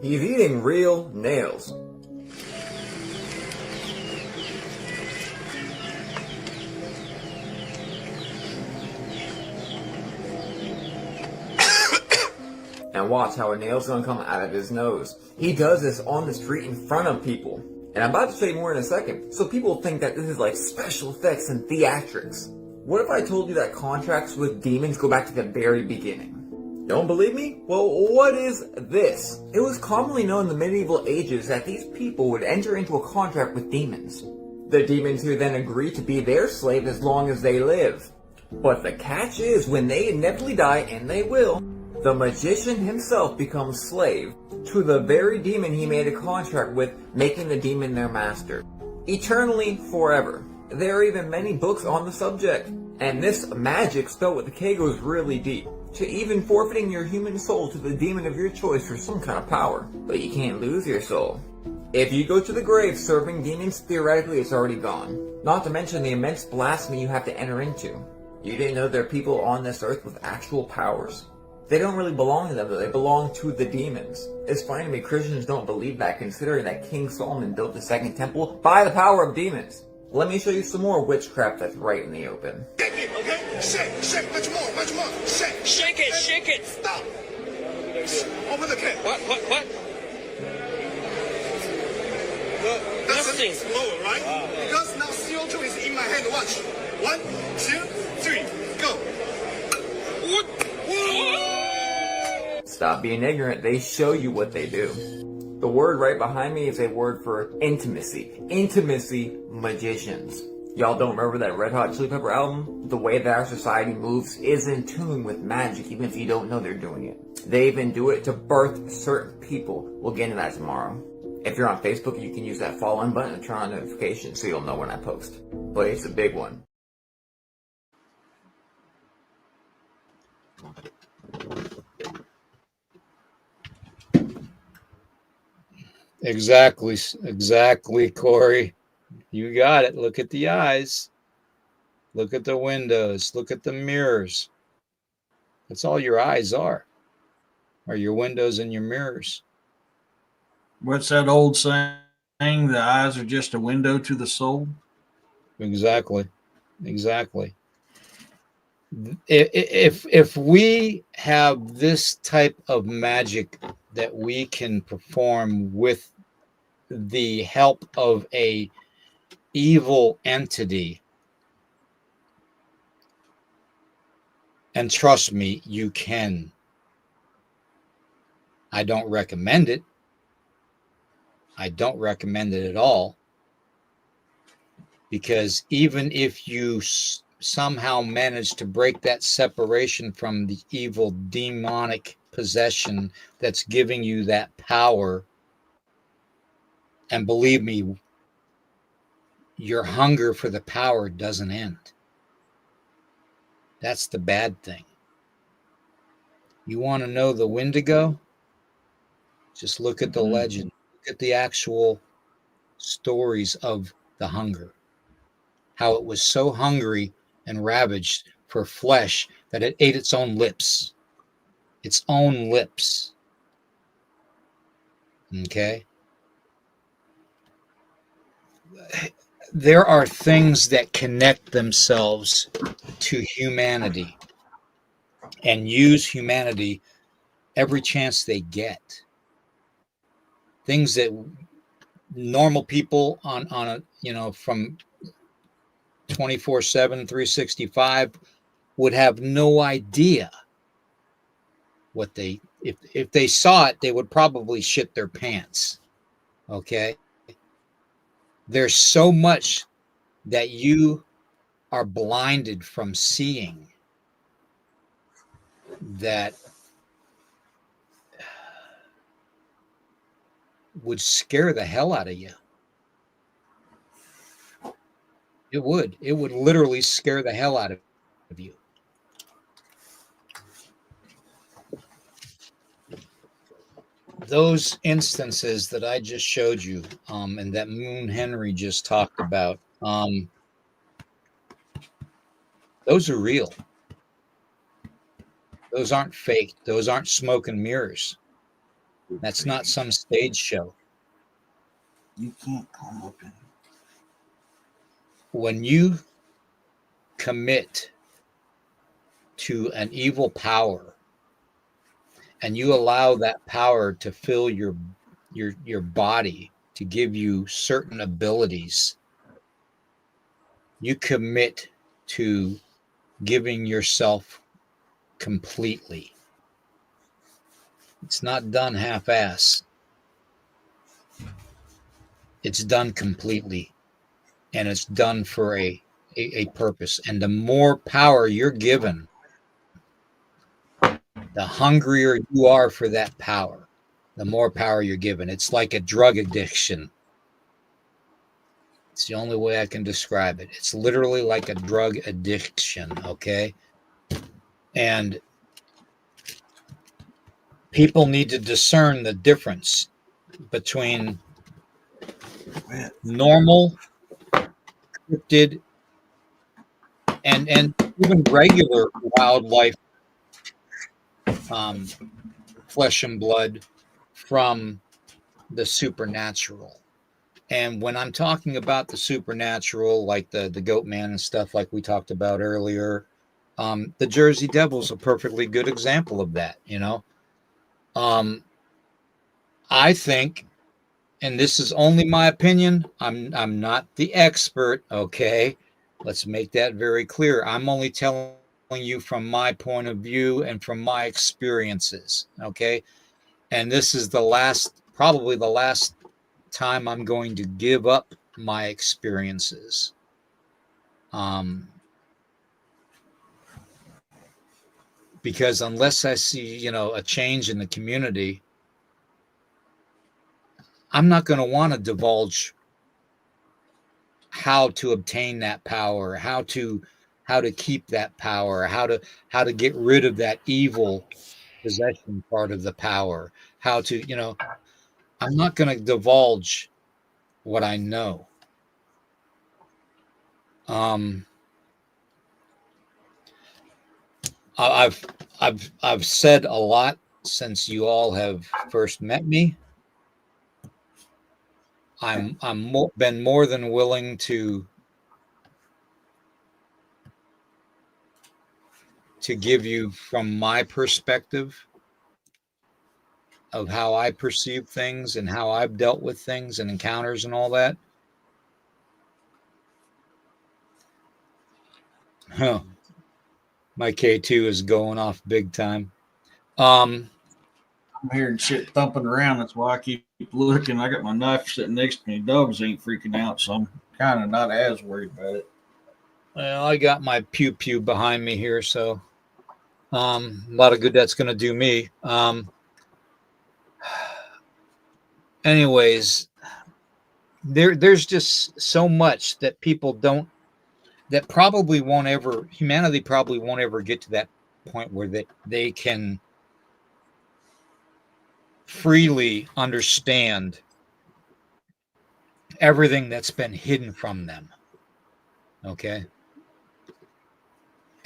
He's eating real nails. And watch how a nail's gonna come out of his nose. He does this on the street in front of people. And I'm about to say more in a second, so people think that this is like special effects and theatrics. What if I told you that contracts with demons go back to the very beginning? Don't believe me? Well, what is this? It was commonly known in the medieval ages that these people would enter into a contract with demons. The demons would then agree to be their slave as long as they live. But the catch is, when they inevitably die, and they will, the magician himself becomes slave to the very demon he made a contract with, making the demon their master. Eternally, forever. There are even many books on the subject. And this magic, spelled with a K, goes really deep, to even forfeiting your human soul to the demon of your choice for some kind of power. But you can't lose your soul. If you go to the grave serving demons, theoretically it's already gone. Not to mention the immense blasphemy you have to enter into. You didn't know there are people on this earth with actual powers. They don't really belong to them, though. They belong to the demons. It's funny to me Christians don't believe that, considering that King Solomon built the second temple by the power of demons. Let me show you some more witchcraft that's right in the open. Shake it, okay? Shake, much more, shake. Shake it. Stop. Open the can. What? That's Nothing. slower, right? Because now CO2 is in my hand. Watch. 1, 2, 3, go. What? Stop being ignorant. They show you what they do. The word right behind me is a word for intimacy. Intimacy magicians. Y'all don't remember that Red Hot Chili Pepper album? The way that our society moves is in tune with magic, even if you don't know they're doing it. They even do it to birth certain people. We'll get into that tomorrow. If you're on Facebook, you can use that follow on button and turn on notifications so you'll know when I post. But it's a big one. Exactly, Corey. You got it. Look at the eyes. Look at the windows. Look at the mirrors. That's all your eyes are your windows and your mirrors. What's that old saying? The eyes are just a window to the soul. Exactly. If we have this type of magic that we can perform with the help of a evil entity, and trust me, you can. I don't recommend it. I don't recommend it at all, because even if you somehow manage to break that separation from the evil demonic possession that's giving you that power, and believe me, your hunger for the power doesn't end. That's the bad thing. You want to know the Wendigo? Just look at the legend. Look at the actual stories of the hunger. How it was so hungry and ravaged for flesh that it ate its own lips. Its own lips. Okay? There are things that connect themselves to humanity and use humanity every chance they get. Things that normal people on a, from 24/7, 365 would have no idea what they, if they saw it, they would probably shit their pants. Okay. There's so much that you are blinded from seeing that would scare the hell out of you. It would. It would literally scare the hell out of you. Those instances that I just showed you, and that Moon Henry just talked about, those are real. Those aren't fake. Those aren't smoke and mirrors. That's not some stage show. You can't come up in. When you commit to an evil power and you allow that power to fill your body, to give you certain abilities, you commit to giving yourself completely. It's not done half-ass. It's done completely, and it's done for a purpose. And the more power you're given, the hungrier you are for that power, the more power you're given. It's like a drug addiction. It's the only way I can describe it. It's literally like a drug addiction, okay? And people need to discern the difference between normal, scripted, and even regular wildlife, flesh and blood, from the supernatural. And when I'm talking about the supernatural, like the Goatman and stuff like we talked about earlier, the Jersey Devil's a perfectly good example of that, I think, and this is only my opinion, I'm not the expert, okay? Let's make that very clear. I'm only telling you from my point of view and from my experiences, okay? And this is probably the last time I'm going to give up my experiences. Because unless I see, a change in the community, I'm not going to want to divulge how to obtain that power, how to keep that power, how to get rid of that evil possession part of the power, how to, I'm not going to divulge what I know. I've said a lot since you all have first met me. I'm been more than willing to give you from my perspective of how I perceive things and how I've dealt with things and encounters and all that. Huh. My K2 is going off big time. I'm hearing shit thumping around. That's why I keep looking. I got my knife sitting next to me. Dogs ain't freaking out, so I'm kind of not as worried about it. Well, I got my pew behind me here, so a lot of good that's going to do me. Anyways, there's just so much that people don't, that probably won't ever, humanity probably won't ever get to that point where they can freely understand everything that's been hidden from them. Okay?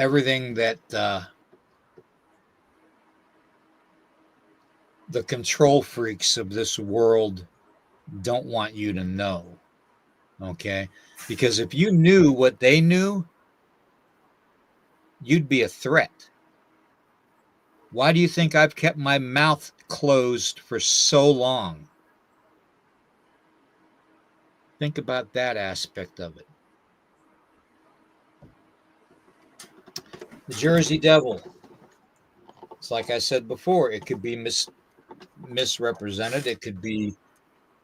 Everything that the control freaks of this world don't want you to know. Okay? Because if you knew what they knew, you'd be a threat. Why do you think I've kept my mouth closed for so long? Think about that aspect of it. The Jersey Devil. It's like I said before, it could be misrepresented. It could be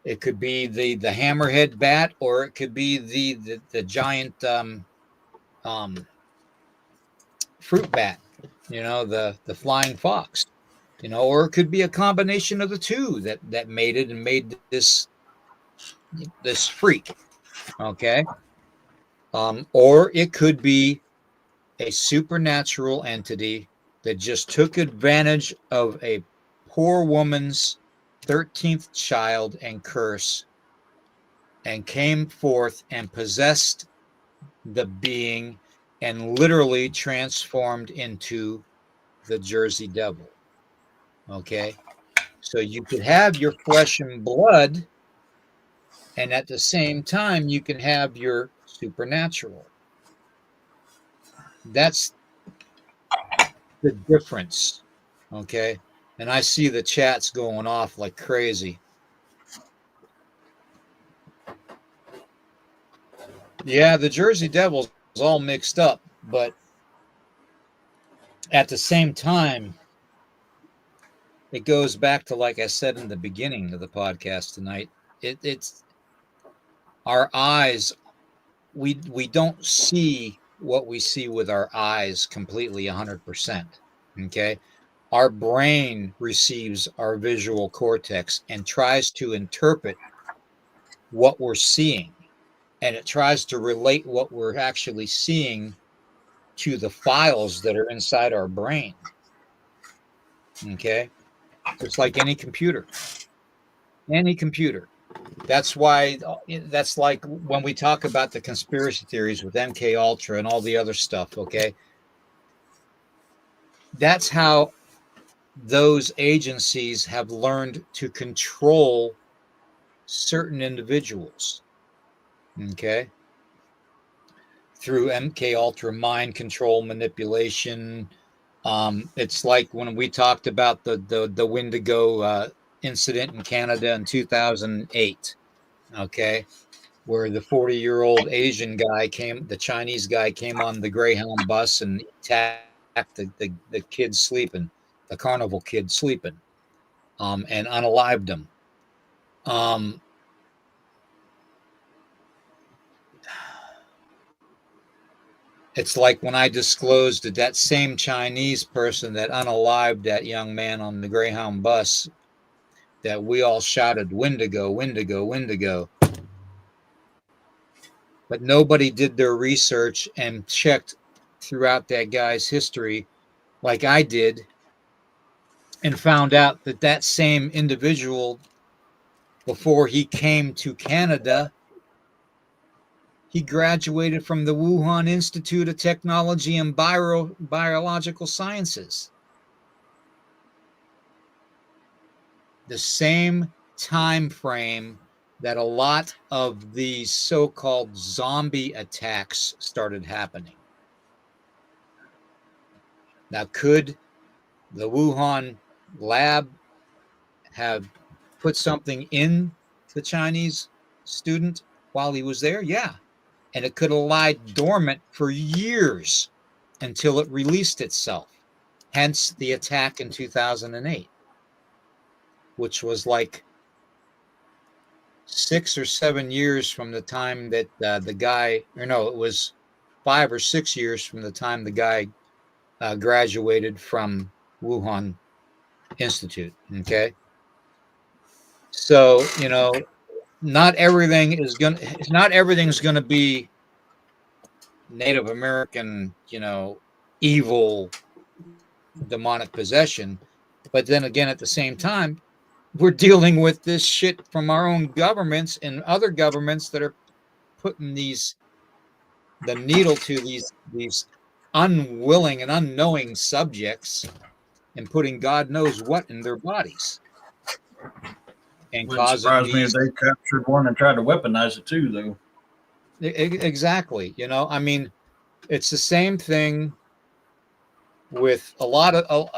the hammerhead bat, or it could be the giant fruit bat, the flying fox, or it could be a combination of the two that made it and made this freak. Okay. Or it could be a supernatural entity that just took advantage of a poor woman's 13th child and curse and came forth and possessed the being and literally transformed into the Jersey Devil. Okay. So you could have your flesh and blood, and at the same time, you can have your supernatural. That's the difference. Okay. And I see the chats going off like crazy. Yeah, the Jersey Devils is all mixed up, but at the same time, it goes back to, like I said in the beginning of the podcast tonight, it's our eyes. We don't see what we see with our eyes completely 100%. Okay. Our brain receives our visual cortex and tries to interpret what we're seeing. And it tries to relate what we're actually seeing to the files that are inside our brain. Okay. It's like any computer. Any computer. That's why, that's like when we talk about the conspiracy theories with MK Ultra and all the other stuff. Okay. That's how those agencies have learned to control certain individuals. Okay. Through MK Ultra mind control, manipulation. It's like when we talked about the Wendigo incident in Canada in 2008. Okay. Where the 40-year-old Asian guy the Chinese guy came on the Greyhound bus and attacked the kid sleeping, the carnival kid sleeping, and unalived him. It's like when I disclosed that same Chinese person that unalived that young man on the Greyhound bus, that we all shouted, Wendigo, Wendigo, Wendigo. But nobody did their research and checked throughout that guy's history like I did, and found out that same individual, before he came to Canada, he graduated from the Wuhan Institute of Technology and Biological Sciences. The same time frame that a lot of these so-called zombie attacks started happening. Now, could the Wuhan lab have put something in the Chinese student while he was there? Yeah. And it could have lied dormant for years until it released itself. Hence the attack in 2008, which was like 6 or 7 years from the time that it was 5 or 6 years from the time the guy graduated from Wuhan Institute. Okay. So, not everything's going to be Native American, evil demonic possession. But then again, at the same time, we're dealing with this shit from our own governments and other governments that are putting the needle to these unwilling and unknowing subjects and putting God knows what in their bodies. And Wouldn't surprise me if they captured one and tried to weaponize it too, though. Exactly. I mean, it's the same thing with a lot of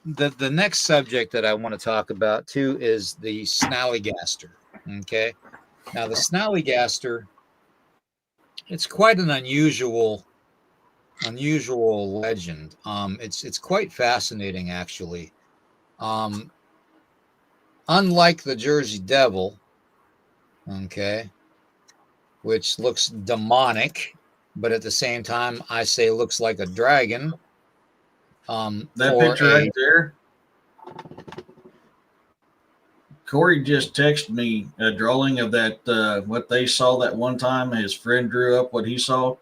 the next subject that I want to talk about too is the snallygaster. Okay. Now the snallygaster, it's quite an unusual legend. It's quite fascinating actually. Um, Unlike the Jersey Devil, okay, which looks demonic, but at the same time, I say looks like a dragon. That Or picture right there. Corey just texted me a drawing of that, what they saw that one time. His friend drew up what he saw.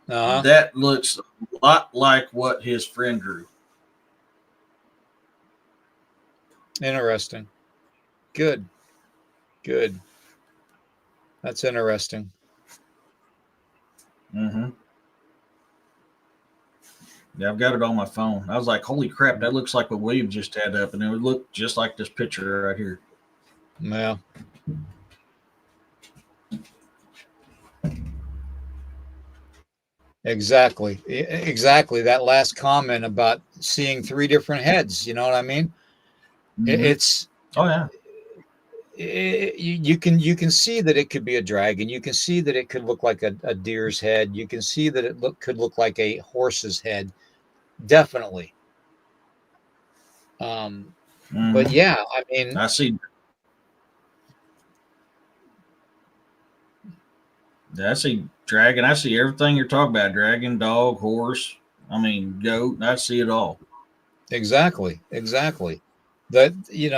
That looks a lot like what his friend drew. Interesting. Good. That's interesting. Mm-hmm. Yeah, I've got it on my phone. I was like, holy crap, that looks like what William just had up, and it would look just like this picture right here. Yeah. Exactly. That last comment about seeing three different heads, you know what I mean? Mm-hmm. It's yeah. You can see that it could be a dragon. You can see that it could look like a deer's head. You can see that it could look like a horse's head. Definitely. But yeah, I mean, I see dragon. I see everything you're talking about: dragon, dog, horse. I mean, goat. I see it all. Exactly. That,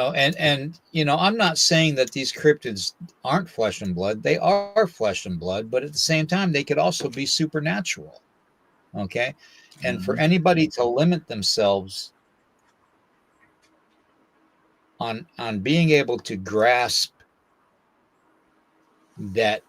and I'm not saying that these cryptids aren't flesh and blood. They are flesh and blood, but at the same time, they could also be supernatural. Okay. And for anybody to limit themselves on being able to grasp that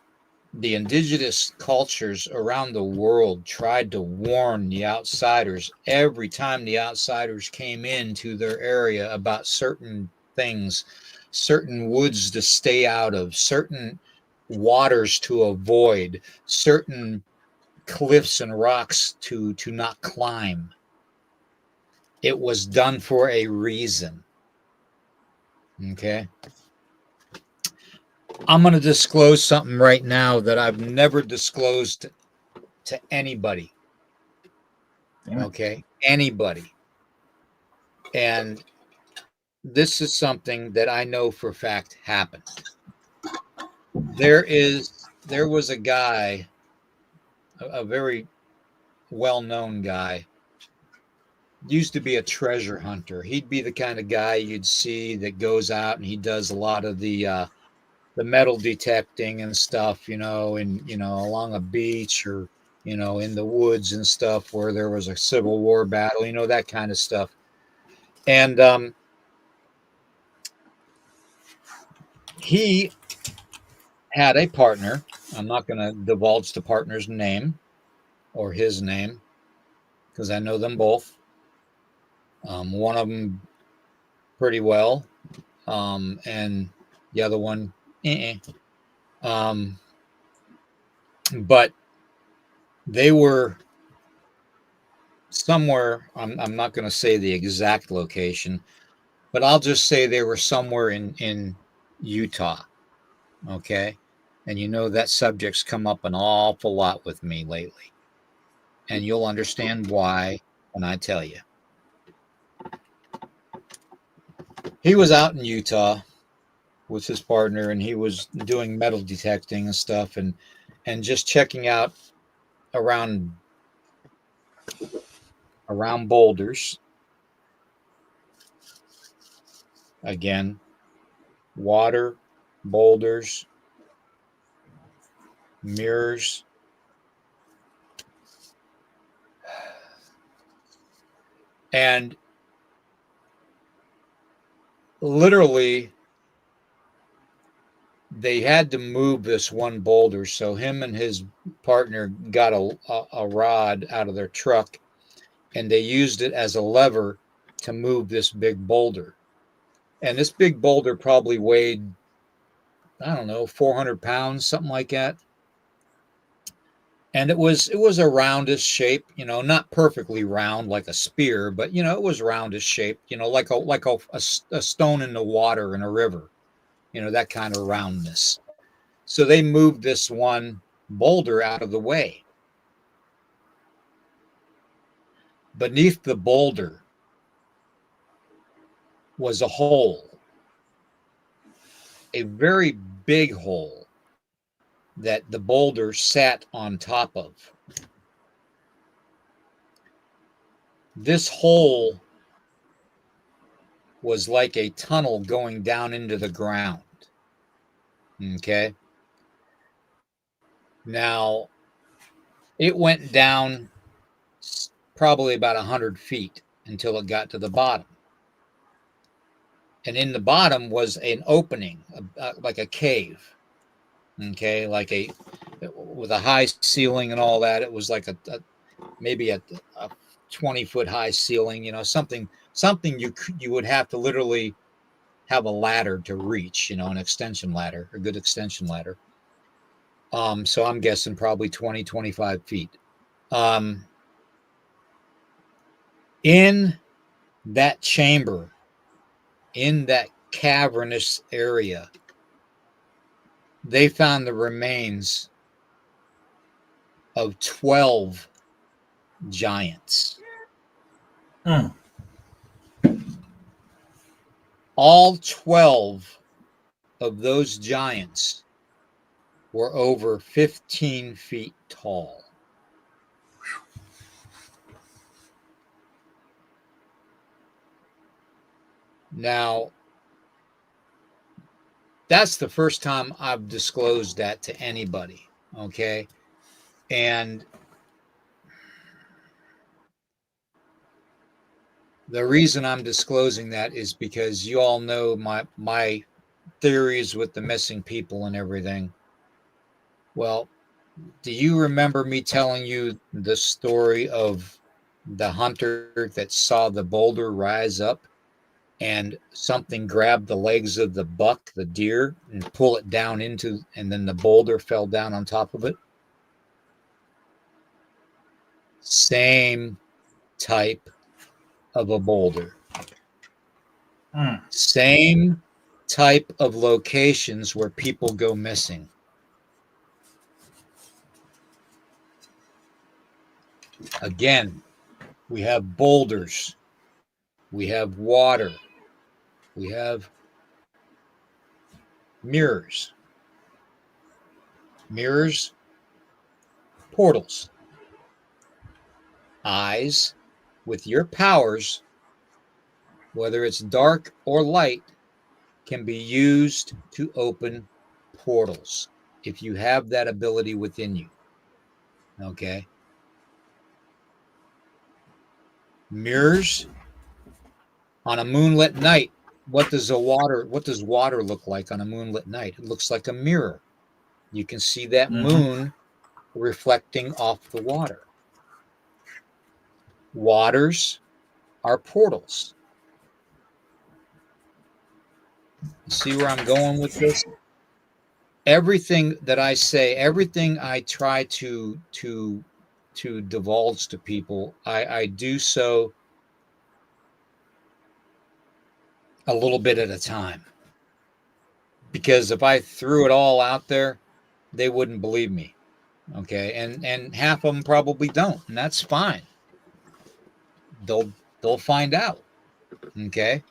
the indigenous cultures around the world tried to warn the outsiders every time the outsiders came into their area about certain things, certain woods to stay out of, certain waters to avoid, certain cliffs and rocks to not climb. It was done for a reason. Okay. I'm going to disclose something right now that I've never disclosed to anybody. Okay. Anybody. And this is something that I know for a fact happened. There was a guy, a very well-known guy, used to be a treasure hunter. He'd be the kind of guy you'd see that goes out and he does a lot of the metal detecting and stuff, along a beach or, in the woods and stuff where there was a Civil War battle, that kind of stuff. And he had a partner. I'm not going to divulge the partner's name or his name because I know them both. One of them pretty well, and the other one, but they were somewhere. I'm not going to say the exact location, but I'll just say they were somewhere in Utah. Okay, and that subject's come up an awful lot with me lately, and you'll understand why when I tell you. He was out in Utah with his partner, and he was doing metal detecting and stuff, and just checking out around boulders. Again, water, boulders, mirrors. And literally, they had to move this one boulder. So him and his partner got a rod out of their truck, and they used it as a lever to move this big boulder. And this big boulder probably weighed, I don't know, 400 pounds, something like that. And it was a roundish shape, not perfectly round like a spear, but it was roundish shape, like a stone in the water in a river, that kind of roundness. So they moved this one boulder out of the way. Beneath the boulder was a hole, a very big hole that the boulder sat on top of. This hole was like a tunnel going down into the ground. Okay. Now, it went down probably about 100 feet until it got to the bottom. And in the bottom was an opening, like a cave. Okay, with a high ceiling and all that. It was like maybe a 20-foot high ceiling, something you would have to literally have a ladder to reach, an extension ladder, a good extension ladder. So I'm guessing probably 20, 25 feet. In that chamber, in that cavernous area, they found the remains of 12 giants. All 12 of those giants were over 15 feet tall. Now, that's the first time I've disclosed that to anybody, okay? And the reason I'm disclosing that is because you all know my theories with the missing people and everything. Well, do you remember me telling you the story of the hunter that saw the boulder rise up and something grabbed the legs of the buck, the deer, and pull it down and then the boulder fell down on top of it? Same type of a boulder. Same type of locations where people go missing. Again, we have boulders, we have water, we have mirrors, portals, eyes with your powers, whether it's dark or light, can be used to open portals if you have that ability within you. Okay. Mirrors on a moonlit night. What does water look like on a moonlit night? It looks like a mirror. You can see that moon reflecting off the water. Waters are portals. See where I'm going with this? Everything that I say, everything I try to divulge to people, I do so a little bit at a time. Because if I threw it all out there, they wouldn't believe me. Okay, and half of them probably don't, and that's fine. They'll find out. Okay.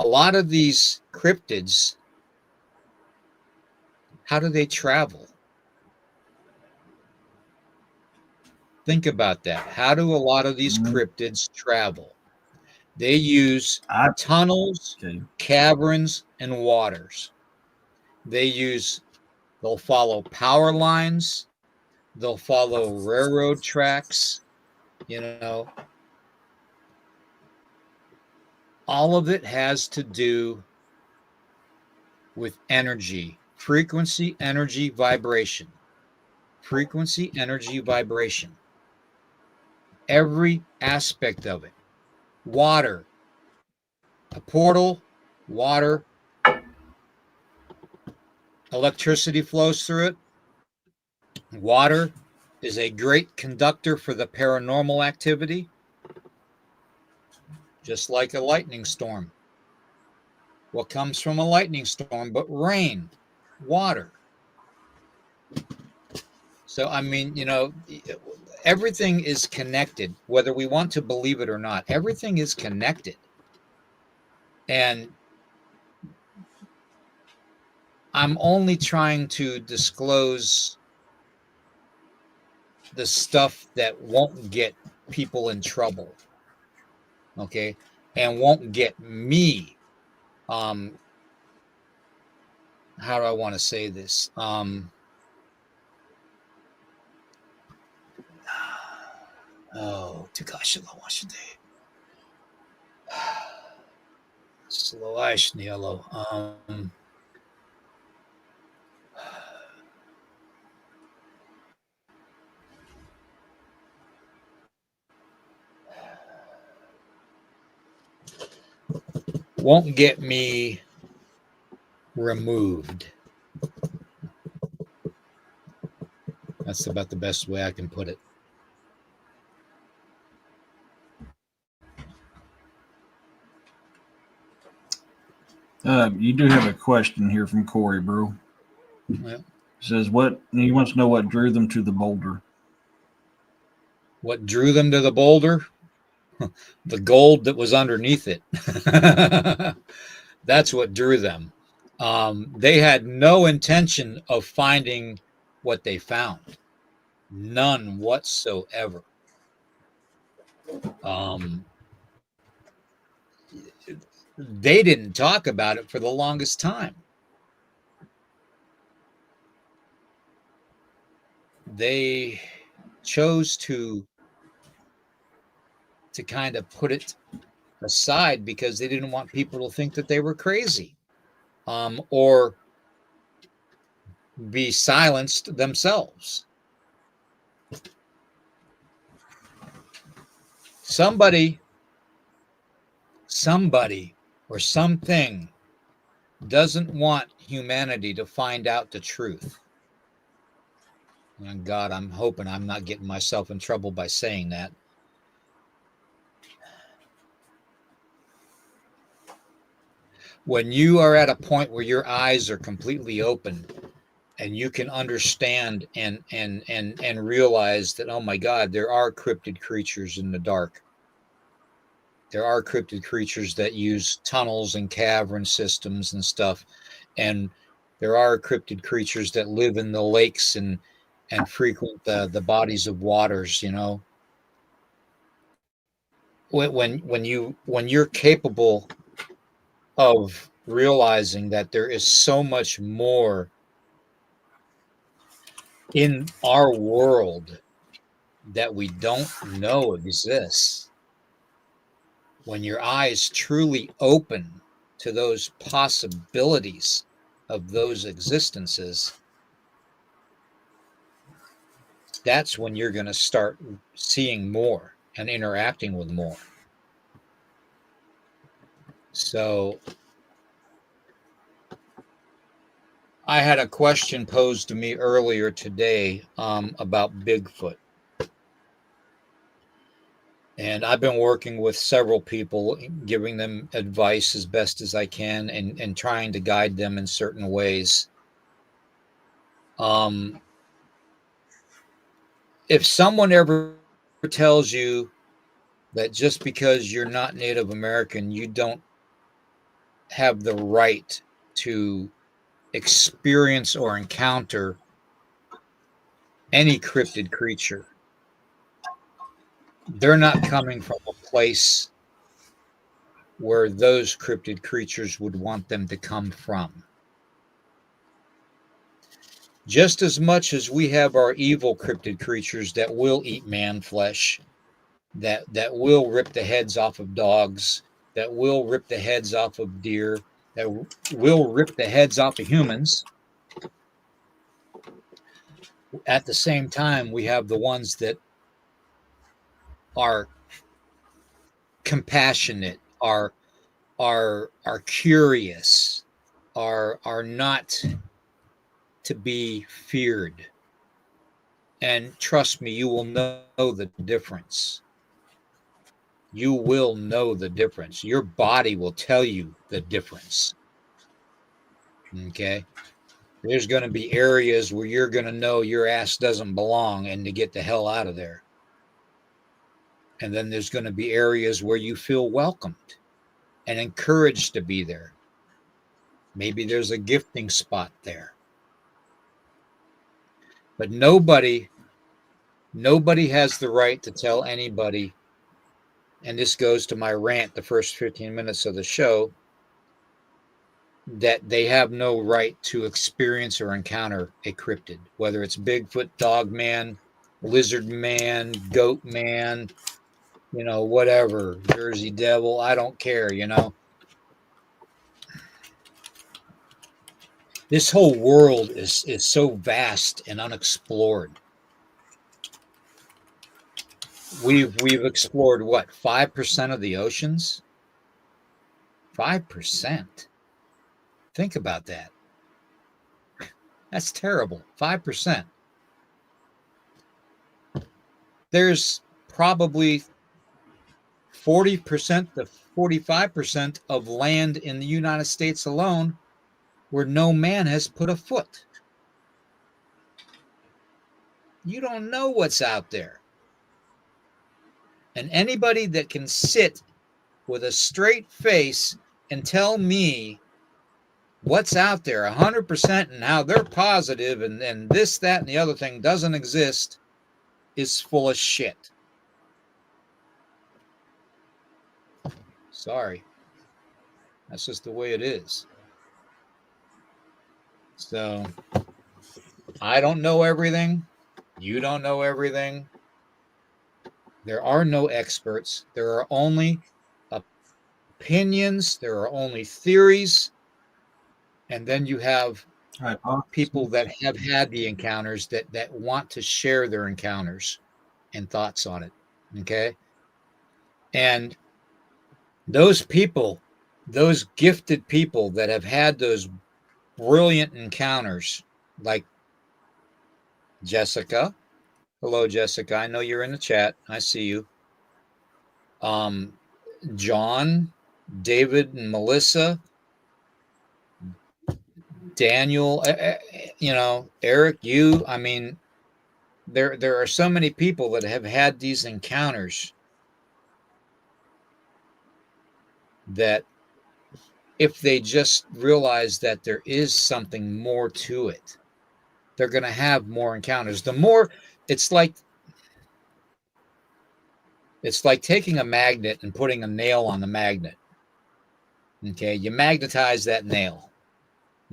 A lot of these cryptids, how do they travel? Think about that. How do a lot of these cryptids travel? They use tunnels, caverns, and waters. They'll follow power lines. They'll follow railroad tracks. All of it has to do with energy, frequency, energy, vibration. Frequency, energy, vibration. Every aspect of it. Water, a portal, water, electricity flows through it. Water is a great conductor for the paranormal activity, just like a lightning storm. What comes from a lightning storm but rain? water. So, I mean, everything is connected, whether we want to believe it or not. Everything is connected. And I'm only trying to disclose the stuff that won't get people in trouble, okay, and won't get me. How do I want to say this? Takashila Washington. Slowish Nielo. Won't get me removed. That's about the best way I can put it. You do have a question here from Corey, bro. Well, Says he wants to know what drew them to the boulder. What drew them to the boulder? The gold that was underneath it. That's what drew them. They had no intention of finding what they found. None whatsoever. They didn't talk about it for the longest time. They chose to kind of put it aside because they didn't want people to think that they were crazy, or be silenced themselves. Somebody or something doesn't want humanity to find out the truth. And God, I'm hoping I'm not getting myself in trouble by saying that. When you are at a point where your eyes are completely open and you can understand and realize that, oh my God, there are cryptid creatures in the dark. There are cryptid creatures that use tunnels and cavern systems and stuff. And there are cryptid creatures that live in the lakes and frequent the bodies of waters, When you're capable of realizing that there is so much more in our world that we don't know exists, when your eyes truly open to those possibilities of those existences, that's when you're going to start seeing more and interacting with more. So I had a question posed to me earlier today about Bigfoot. And I've been working with several people, giving them advice as best as I can and trying to guide them in certain ways. If someone ever tells you that just because you're not Native American, you don't have the right to experience or encounter any cryptid creature, they're not coming from a place where those cryptid creatures would want them to come from. Just as much as we have our evil cryptid creatures that will eat man flesh, that will rip the heads off of dogs, that will rip the heads off of deer, that will rip the heads off of humans. At the same time, we have the ones that are compassionate, are curious, are not to be feared. And trust me, you will know the difference. You will know the difference. Your body will tell you the difference. Okay? There's going to be areas where you're going to know your ass doesn't belong and to get the hell out of there. And then there's going to be areas where you feel welcomed and encouraged to be there. Maybe there's a gifting spot there. But nobody has the right to tell anybody, and this goes to my rant the first 15 minutes of the show, that they have no right to experience or encounter a cryptid, whether it's Bigfoot, Dogman, Lizard Man, Goatman, whatever, Jersey Devil, I don't care, This whole world is so vast and unexplored. We've explored what, 5% of the oceans? 5%. Think about that. That's terrible. 5%. There's probably 40% to 45% of land in the United States alone where no man has put a foot. You don't know what's out there. And anybody that can sit with a straight face and tell me what's out there 100% and how they're positive and this, that, and the other thing doesn't exist is full of shit. Sorry. That's just the way it is. So I don't know everything. You don't know everything. There are no experts. There are only opinions. There are only theories. And then you have people that have had the encounters that want to share their encounters and thoughts on it. Okay. And those people, those gifted people that have had those brilliant encounters, like Jessica. Hello, Jessica. I know you're in the chat. I see you. John, David, and Melissa, Daniel, Eric, you. I mean, there are so many people that have had these encounters that if they just realize that there is something more to it, they're going to have more encounters. The more, it's like taking a magnet and putting a nail on the magnet. Okay, you magnetize that nail.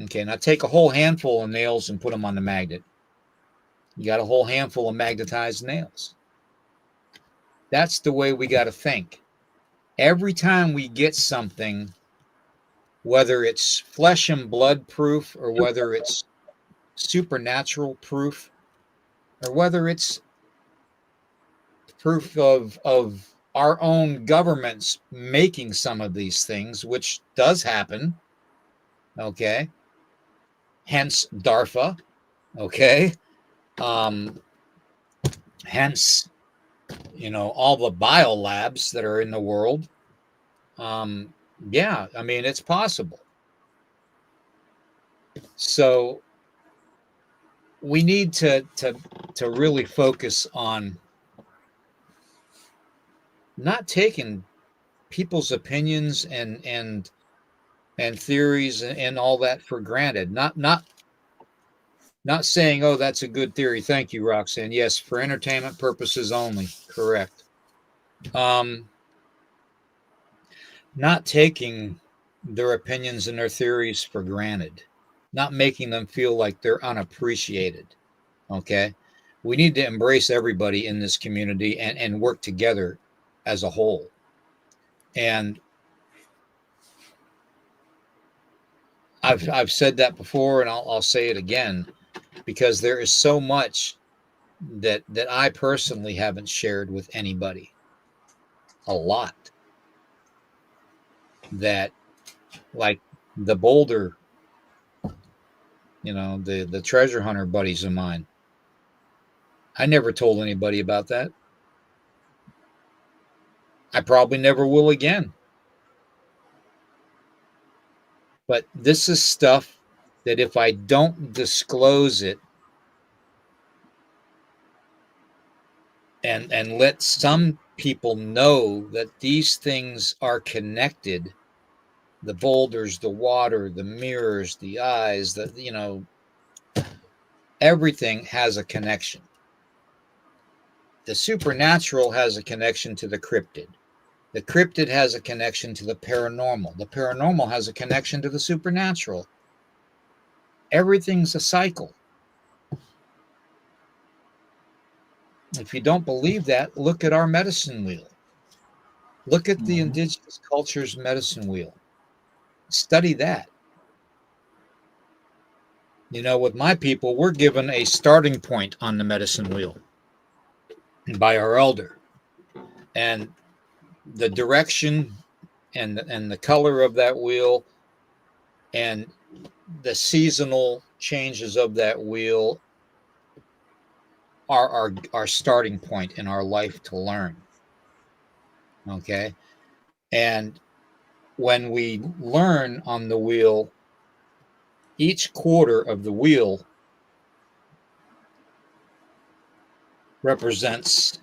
Okay, now take a whole handful of nails and put them on the magnet. You got a whole handful of magnetized nails. That's the way we got to think. Every time we get something, whether it's flesh and blood proof or whether it's supernatural proof or whether it's proof of our own governments making some of these things, which does happen, okay? Hence DARPA, okay? Hence, all the biolabs that are in the world. Yeah, I mean, it's possible. So we need to really focus on not taking people's opinions and theories and all that for granted. Not saying, oh, that's a good theory. Thank you, Roxanne. Yes, for entertainment purposes only. Correct. Not taking their opinions and their theories for granted. Not making them feel like they're unappreciated. Okay? We need to embrace everybody in this community and work together as a whole. And I've said that before, and I'll say it again, because there is so much that I personally haven't shared with anybody. A lot. That, like the Boulder, the treasure hunter buddies of mine, I never told anybody about that. I probably never will again. But this is stuff that if I don't disclose it and let some people know that these things are connected, the boulders, the water, the mirrors, the eyes, everything has a connection. The supernatural has a connection to the cryptid. The cryptid has a connection to the paranormal. The paranormal has a connection to the supernatural. Everything's a cycle. If you don't believe that, look at our medicine wheel. Look at the indigenous culture's medicine wheel. Study that. With my people, we're given a starting point on the medicine wheel by our elder. And the direction and the color of that wheel and the seasonal changes of that wheel are our starting point in our life to learn. Okay? And when we learn on the wheel, each quarter of the wheel represents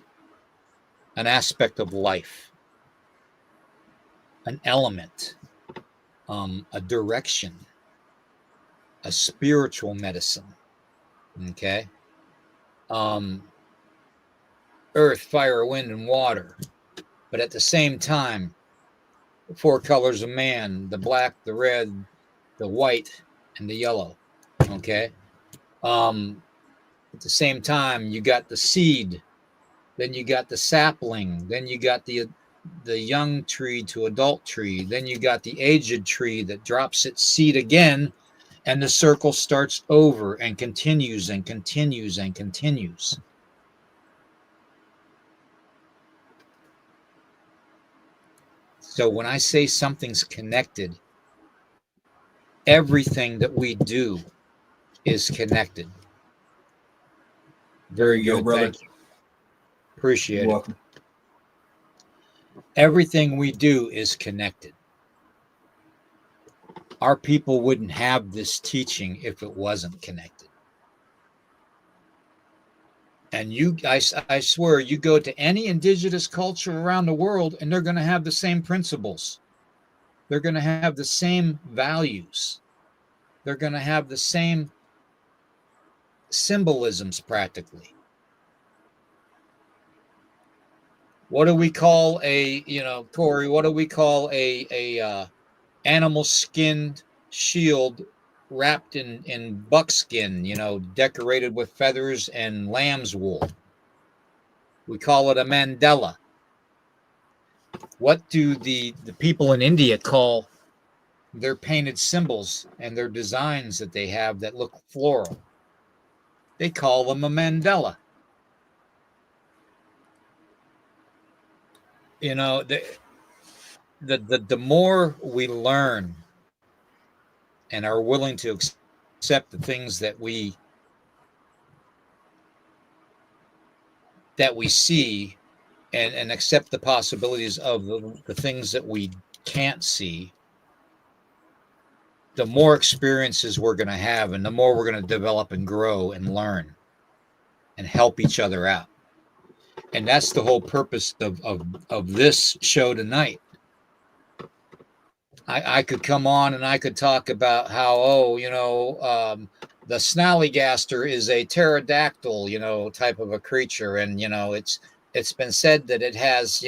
an aspect of life, an element, a direction, a spiritual medicine. Okay? Earth, fire, wind, and water. But at the same time, the 4 colors of man, the black, the red, the white, and the yellow. Okay? At the same time, you got the seed, then you got the sapling, then you got the young tree to adult tree, then you got the aged tree that drops its seed again, and the circle starts over and continues and continues and continues. So when I say something's connected, everything that we do is connected. Very good, brother. Thank you. Appreciate You're welcome. Everything we do is connected. Our people wouldn't have this teaching if it wasn't connected. And I swear, you go to any indigenous culture around the world, and they're going to have the same principles. They're going to have the same values. They're going to have the same symbolisms practically. What do we call Corey, what do we call a animal skinned shield wrapped in buckskin, decorated with feathers and lamb's wool? We call it a mandala. What do the people in India call their painted symbols and their designs that they have that look floral? They call them a mandala. The more we learn and are willing to accept the things that we see and accept the possibilities of the things that we can't see, the more experiences we're going to have and the more we're going to develop and grow and learn and help each other out. And that's the whole purpose of this show tonight. I could come on and I could talk about how, the snallygaster is a pterodactyl, type of a creature. And, it's been said that it has,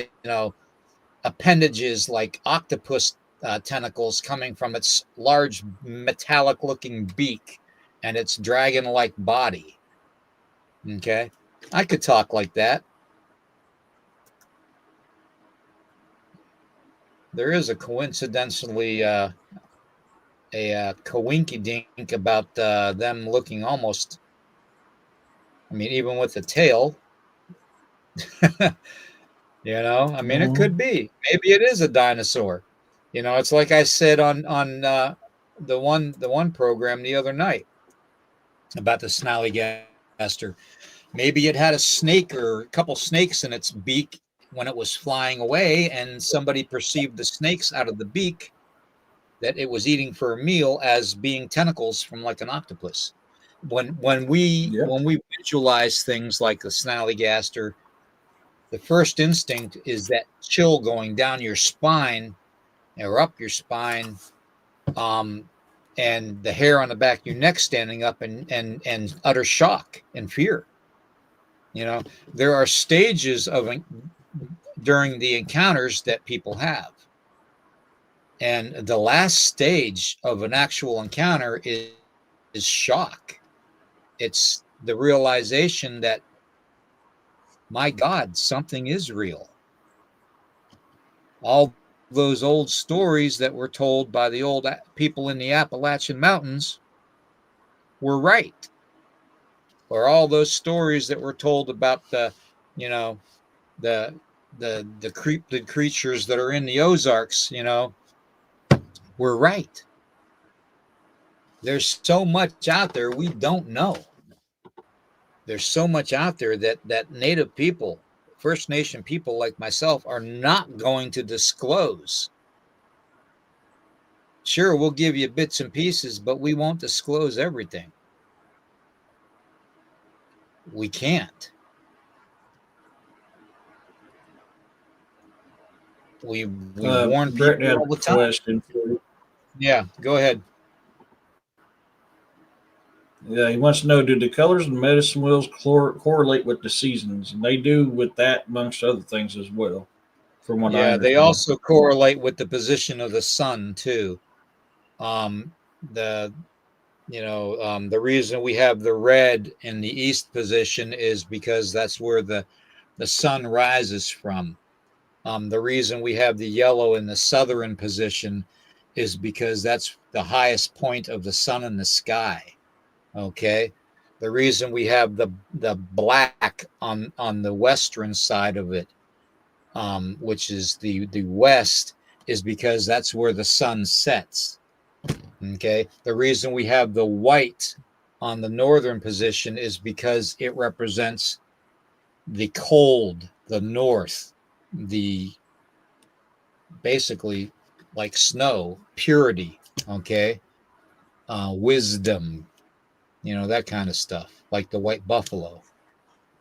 appendages like octopus tentacles coming from its large metallic looking beak and its dragon-like body. Okay. I could talk like that. There is a coincidentally a coinky-dink about them looking almost, even with the tail, it could be. Maybe it is a dinosaur. It's like I said on the one program the other night about the snallygaster. Maybe it had a snake or a couple snakes in its beak when it was flying away, and somebody perceived the snakes out of the beak. that it was eating for a meal as being tentacles from like an octopus. When we visualize things like the snallygaster, the first instinct is that chill going down your spine or up your spine, and the hair on the back of your neck standing up, and utter shock and fear. You know, there are stages of during the encounters that people have. And the last stage of an actual encounter is shock. It's the realization that, my God, something is real. All those old stories that were told by the old people in the Appalachian Mountains were right. Or all those stories that were told about the cryptid creatures that are in the Ozarks, were right. There's so much out there we don't know. There's so much out there that Native people, First Nation people like myself, are not going to disclose. Sure, we'll give you bits and pieces, but we won't disclose everything. We can't. We warn people all the time. Question for you. Yeah, go ahead. Yeah, he wants to know, do the colors of the medicine wheels correlate with the seasons? And they do with that, amongst other things as well, from what I understand. They also correlate with the position of the sun too. The reason we have the red in the east position is because that's where the sun rises from. The reason we have the yellow in the southern position is because that's the highest point of the sun in the sky. Okay. The reason we have the black on the western side of it, which is the west, is because that's where the sun sets. Okay. The reason we have the white on the northern position is because it represents the cold, the north, the basically like snow, purity. Okay. Wisdom, that kind of stuff, like the white buffalo.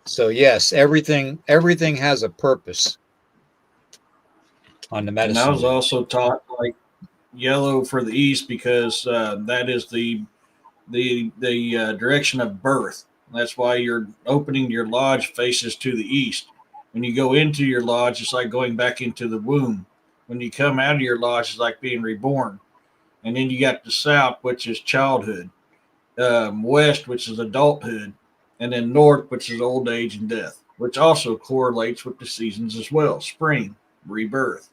So yes, everything has a purpose on the medicine. And I was also taught like yellow for the east because that is the direction of birth. That's why you're opening your lodge faces to the east. When you go into your lodge, it's like going back into the womb. When you come out of your lodge, it's like being reborn. And then you got the south, which is childhood. West, which is adulthood, and then north, which is old age and death, which also correlates with the seasons as well. Spring, rebirth.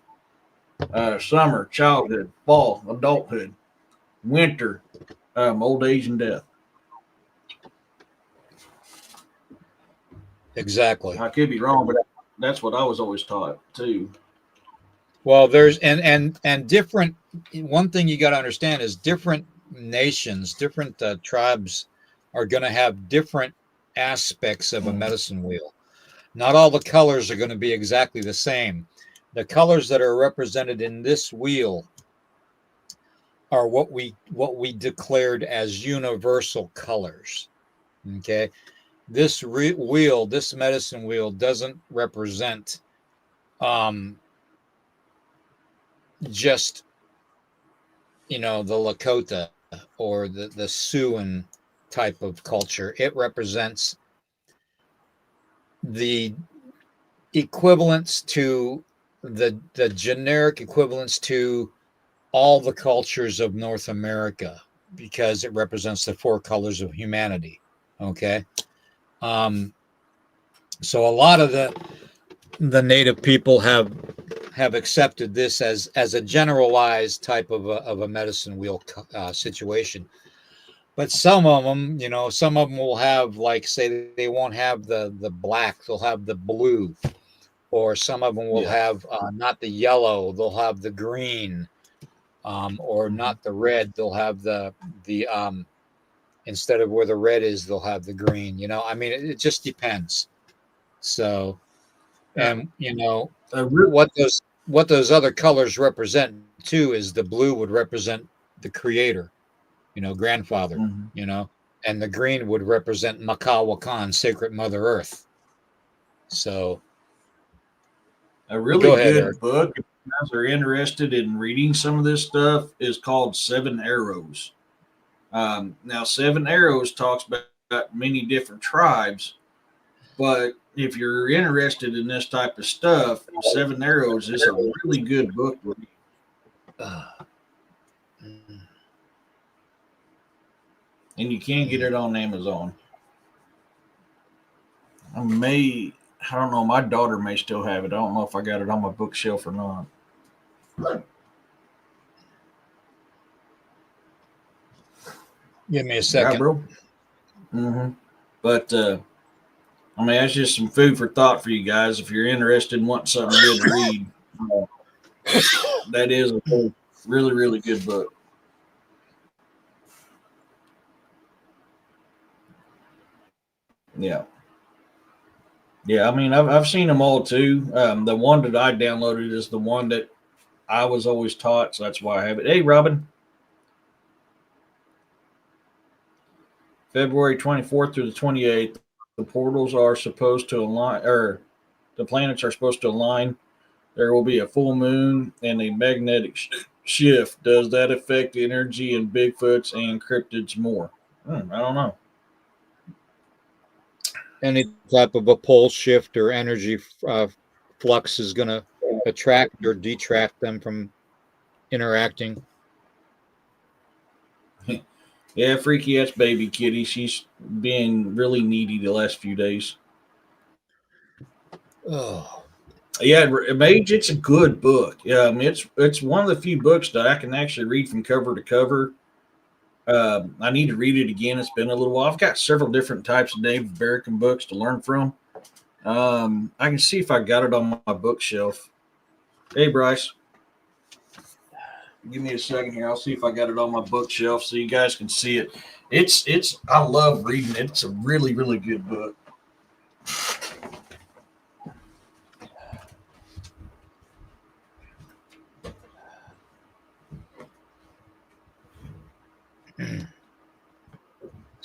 Summer, childhood. Fall, adulthood. Winter, old age and death. Exactly. I could be wrong, but that's what I was always taught too. Well, there's and different. One thing you got to understand is different nations, different tribes are going to have different aspects of a medicine wheel. Not all the colors are going to be exactly the same. The colors that are represented in this wheel are what we declared as universal colors. Okay, this wheel, this medicine wheel, doesn't represent just the Lakota or the Siouan type of culture. It represents the equivalents to the generic equivalents to all the cultures of North America, because it represents the four colors of humanity. Okay. So a lot of the native people have accepted this as a generalized type of a medicine wheel situation. But some of them will have, like, say they won't have the black, they'll have the blue, or some of them will have not the yellow, they'll have the green, or not the red, they'll have the instead of where the red is, they'll have the green. I mean, it just depends. So, and what those other colors represent too is the blue would represent the creator, grandfather, Mhm. and the green would represent Makawakan, sacred Mother Earth. So A really go ahead, Eric. good book, if you guys are interested in reading some of this stuff, is called Seven Arrows. Now, Seven Arrows talks about many different tribes, but if you're interested in this type of stuff, Seven Arrows is a really good book to read. And you can get it on Amazon. I don't know, my daughter may still have it. I don't know if I got it on my bookshelf or not. Give me a Yeah, second. bro. But I mean, that's just some food for thought for you guys. If you're interested in wanting something good to read, that is a really, really good book. Yeah. Yeah, I mean, I've seen them all too. The one that I downloaded is the one that I was always taught, so that's why I have it. Hey, Robin. February 24th through the 28th, the portals are supposed to align, or the planets are supposed to align. There will be a full moon and a magnetic shift. Does that affect the energy in Bigfoots and cryptids more? I don't know. Any type of a pole shift or energy flux is going to attract or detract them from interacting. Yeah, freaky ass baby kitty. She's been really needy the last few days. Oh, Yeah, Mage. It's a good book. It's one of the few books that I can actually read from cover to cover. I need to read it again. It's been a little while. I've got several different types of David Barrican books to learn from. I can see if I got it on my bookshelf. Hey, Bryce, give me a second here. I'll see if I got it on my bookshelf so you guys can see it. It's. I love reading it. It's a really, really good book.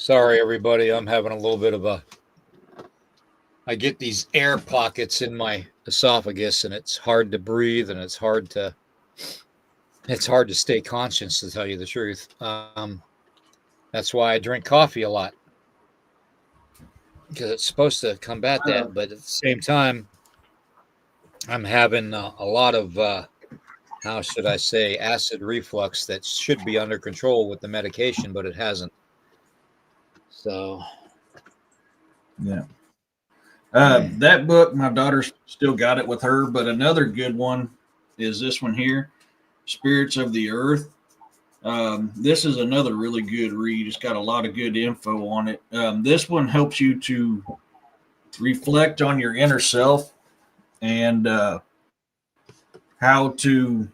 sorry, everybody. I'm having a little bit of I get these air pockets in my esophagus, and it's hard to breathe, and it's hard to stay conscious, to tell you the truth. That's why I drink coffee a lot, because it's supposed to combat that. But at the same time, I'm having a lot of how should I say, acid reflux that should be under control with the medication, but it hasn't. So Yeah. That book, my daughter's still got it with her, but another good one is this one here, Spirits of the Earth. This is another really good read. It's got a lot of good info on it. This one helps you to reflect on your inner self and how to.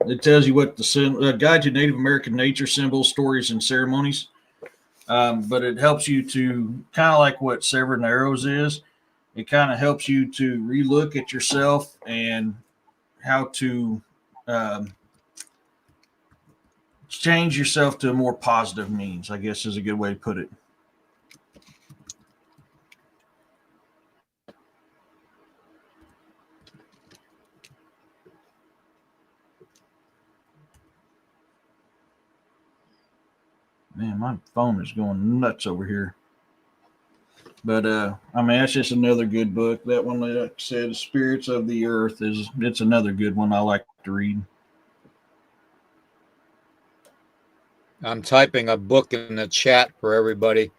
It tells you what the guide to Native American nature symbols, stories, and ceremonies. But it helps you to kind of like what Seven Arrows is. It kind of helps you to relook at yourself and how to change yourself to a more positive means, I guess is a good way to put it. Man, my phone is going nuts over here. But I mean, that's just another good book. That one, like I said, Spirits of the Earth it's another good one I like to read. I'm typing a book in the chat for everybody.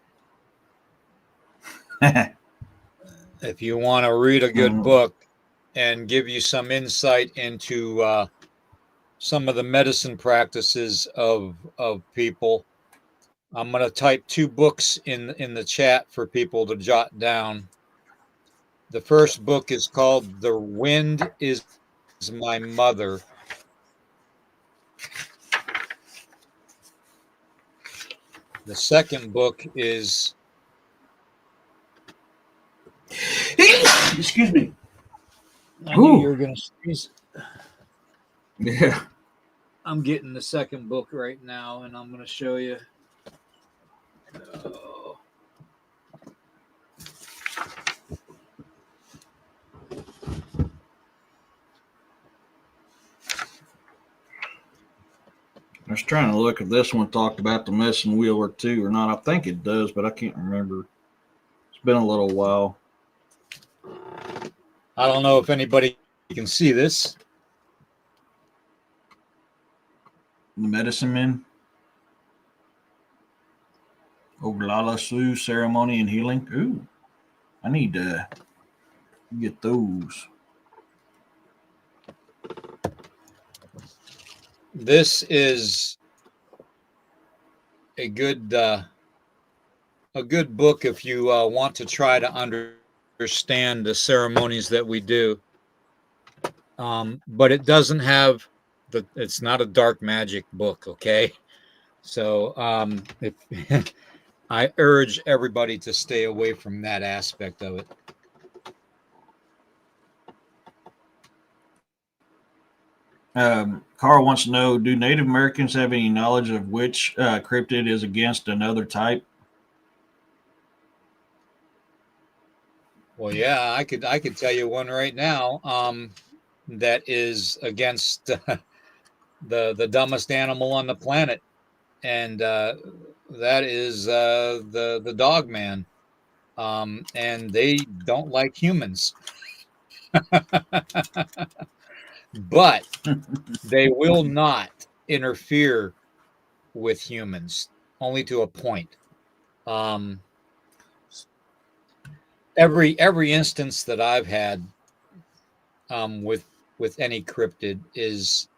If you want to read a good book and give you some insight into some of the medicine practices of people, I'm going to type 2 books in the chat for people to jot down. The first book is called The Wind is My Mother. The second book is excuse me. I knew you were going to sneeze. Yeah. I'm getting the second book right now, and I'm going to show you. Oh. I was trying to look if this one talked about the missing wheel or two or not. I think it does, but I can't remember. It's been a little while. I don't know if anybody can see this. The Medicine Men. Oglala Sioux Ceremony and Healing. Ooh, I need to get those. This is a good book if you want to try to understand the ceremonies that we do. But it doesn't have it's not a dark magic book, okay? So if I urge everybody to stay away from that aspect of it. Carl wants to know, do Native Americans have any knowledge of which cryptid is against another type? Well, yeah, I could tell you one right now that is against the dumbest animal on the planet, and that is the dog man. And they don't like humans. But they will not interfere with humans, only to a point. Every instance that I've had with any cryptid is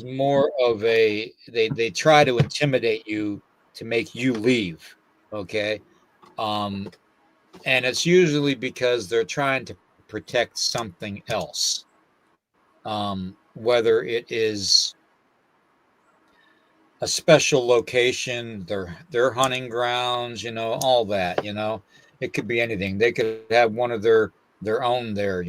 more of a they try to intimidate you to make you leave, okay? And it's usually because they're trying to protect something else, whether it is a special location, their hunting grounds, all that, it could be anything. They could have one of their own there,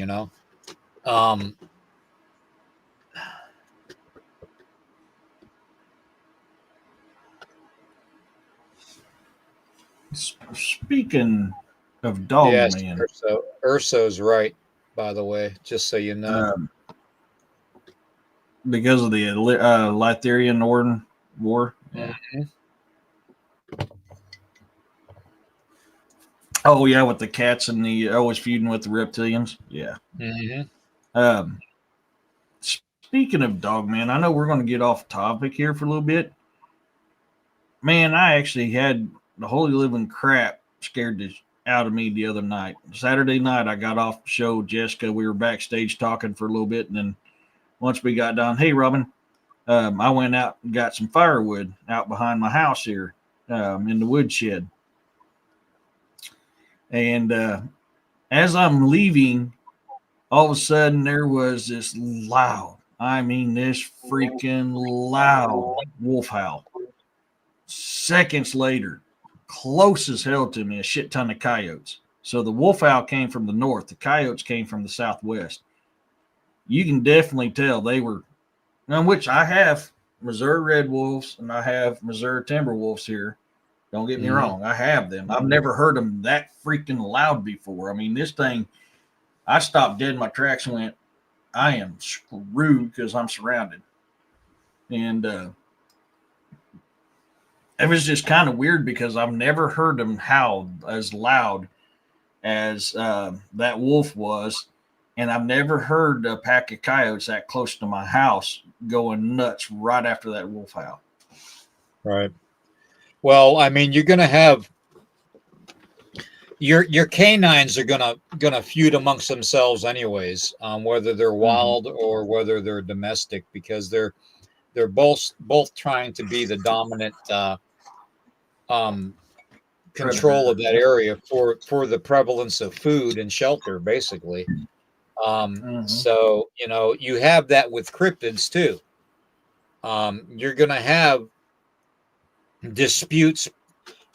Speaking of dog yes, man, Urso's right, by the way, just so you know. Because of the Lytherian War. Yeah. Mm-hmm. Oh yeah, with the cats and the always feuding with the reptilians. Yeah. Mm-hmm. Speaking of dog man, I know we're going to get off topic here for a little bit. Man, I actually had the holy living crap scared the out of me the other night. Saturday night, I got off the show with Jessica. We were backstage talking for a little bit, and then once we got done, hey Robin, I went out and got some firewood out behind my house here in the woodshed. And as I'm leaving, all of a sudden there was this loud, I mean this freaking loud wolf howl. Seconds later, close as hell to me, a shit ton of coyotes. So the wolf owl came from the north. The coyotes came from the southwest. You can definitely tell they were, on which I have Missouri red wolves and I have Missouri timber wolves here. Don't get me wrong. I have them. I've never heard them that freaking loud before. I mean, this thing, I stopped dead in my tracks and went, I am screwed because I'm surrounded. And it was just kind of weird because I've never heard them howl as loud as that wolf was. And I've never heard a pack of coyotes that close to my house going nuts right after that wolf howl. Right. Well, I mean, you're going to have your canines are gonna feud amongst themselves anyways, whether they're wild or whether they're domestic, because they're both trying to be the dominant control of that area for the prevalence of food and shelter, basically. So you have that with cryptids too. You're going to have disputes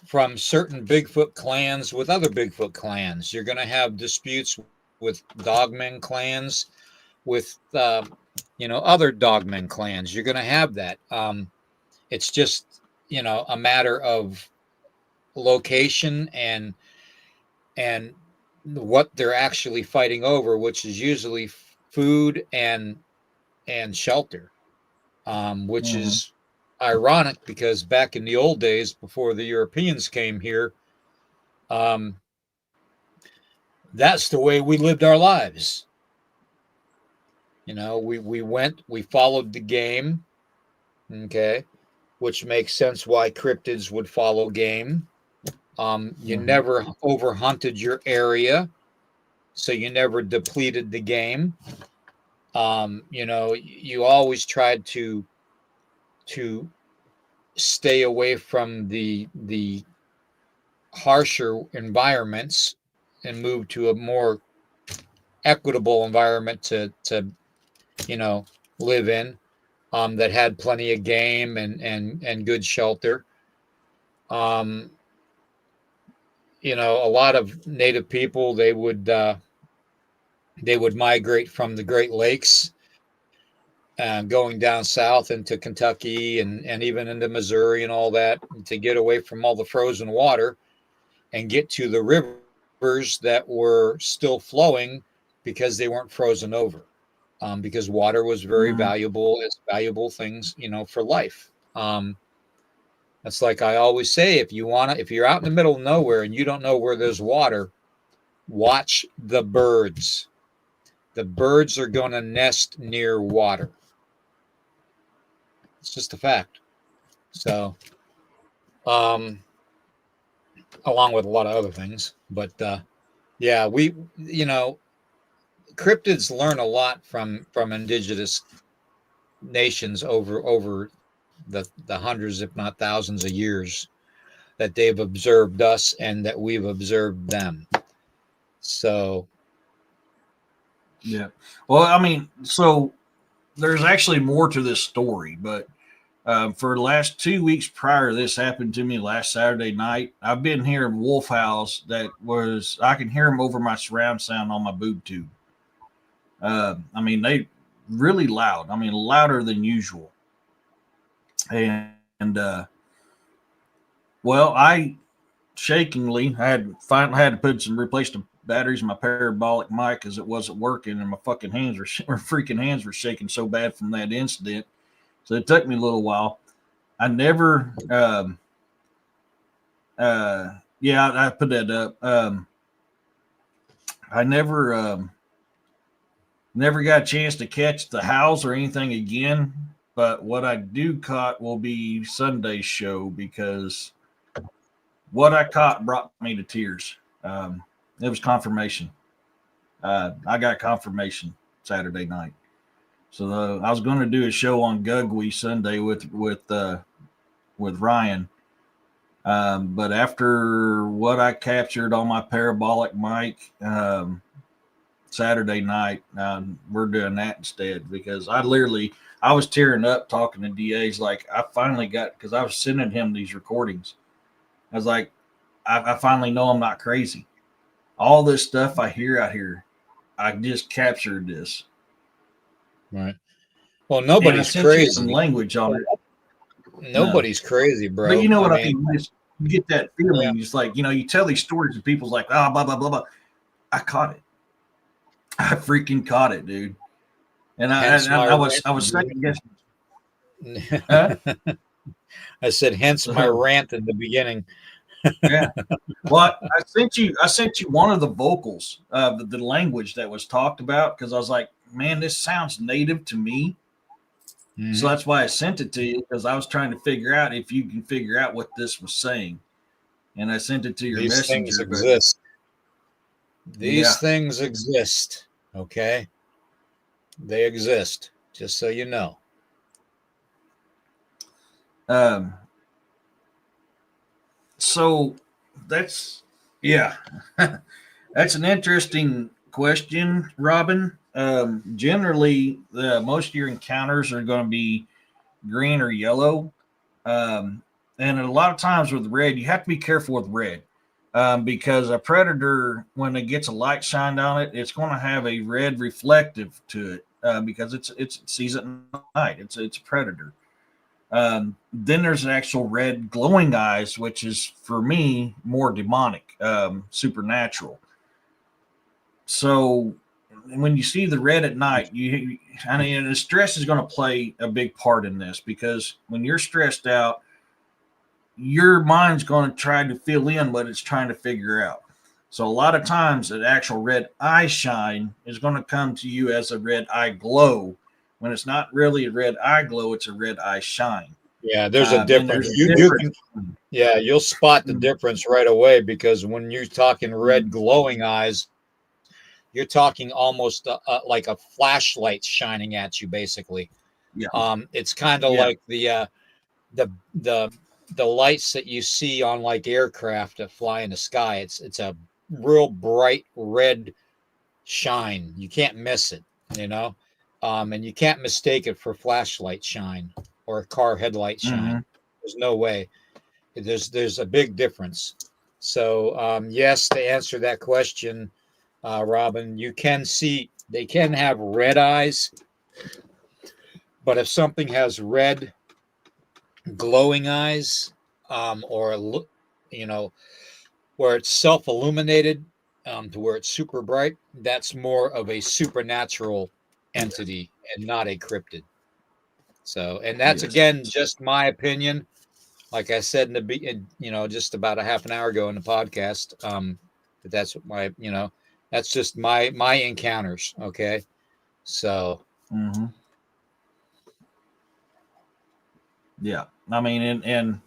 from certain Bigfoot clans with other Bigfoot clans. You're going to have disputes with dogmen clans other dogmen clans. You're going to have that. It's just, a matter of location and what they're actually fighting over, which is usually food and shelter, which is ironic because back in the old days before the Europeans came here, that's the way we lived our lives. We followed the game, okay, which makes sense why cryptids would follow game. You never overhunted your area, so you never depleted the game. You always tried to stay away from the harsher environments and move to a more equitable environment to live in, that had plenty of game and good shelter. A lot of native people, they would migrate from the Great Lakes, going down south into Kentucky and even into Missouri and all that, to get away from all the frozen water and get to the rivers that were still flowing because they weren't frozen over, because water was very valuable. It's valuable things, for life. That's like I always say, if you're out in the middle of nowhere and you don't know where there's water, watch the birds. The birds are going to nest near water. It's just a fact. So, along with a lot of other things, but yeah, cryptids learn a lot from indigenous nations over the hundreds, if not thousands of years that they've observed us and that we've observed them. So, yeah. Well, I mean, so there's actually more to this story, but for the last 2 weeks prior to this happened to me last Saturday night, I've been hearing wolf howls I can hear them over my surround sound on my boob tube. I mean, they really loud. I mean, louder than usual. And well, I shakingly finally had to replace the batteries in my parabolic mic because it wasn't working, and my fucking hands were shaking so bad from that incident. So it took me a little while. I never, I put that up. I never got a chance to catch the howls or anything again. But what I do caught will be Sunday's show, because what I caught brought me to tears. It was confirmation. I got confirmation Saturday night. So I was going to do a show on Gugwe Sunday with Ryan. But after what I captured on my parabolic mic Saturday night, we're doing that instead, because I was tearing up talking to DAs. Like, I finally got, because I was sending him these recordings. I was like, I finally know I'm not crazy. All this stuff I hear out here, I just captured this. Right. Well, nobody's crazy. Some language on it. Nobody's crazy, bro. But you know what I mean? You get that feeling. It's like, you tell these stories and people's like, blah, blah, blah, blah. I caught it. I freaking caught it, dude. And I was second guessing. Huh? I said, hence my rant in the beginning. Yeah. Well, I sent you one of the vocals of the language that was talked about, because I was like, man, this sounds native to me. Mm-hmm. So that's why I sent it to you, because I was trying to figure out if you can figure out what this was saying. And I sent it to your messenger. Things exist. These things exist. Okay. They exist, just so you know. So that's that's an interesting question, Robin. Generally, most of your encounters are going to be green or yellow. And a lot of times with red, you have to be careful with red, because a predator, when it gets a light shined on it, it's going to have a red reflective to it. because it sees at night. It's a predator. Then there's an actual red glowing eyes, which is for me more demonic, supernatural. So when you see the red at night, I mean, the stress is going to play a big part in this, because when you're stressed out, your mind's going to try to fill in what it's trying to figure out. So a lot of times an actual red eye shine is going to come to you as a red eye glow, when it's not really a red eye glow, it's a red eye shine. Yeah, there's a difference. You'll spot the difference right away, because when you're talking red glowing eyes, you're talking almost like a flashlight shining at you, basically. Yeah. It's kind of like the lights that you see on like aircraft that fly in the sky. It's a real bright red shine. You can't miss it, and you can't mistake it for flashlight shine or a car headlight shine. There's no way. There's a big difference. So yes, to answer that question, Robin, you can see they can have red eyes, but if something has red glowing eyes, or where it's self-illuminated, to where it's super bright, that's more of a supernatural entity and not a cryptid. So, and that's again just my opinion. Like I said in the just about a half an hour ago in the podcast, that's what that's just my encounters. Okay, so. Yeah, I mean, and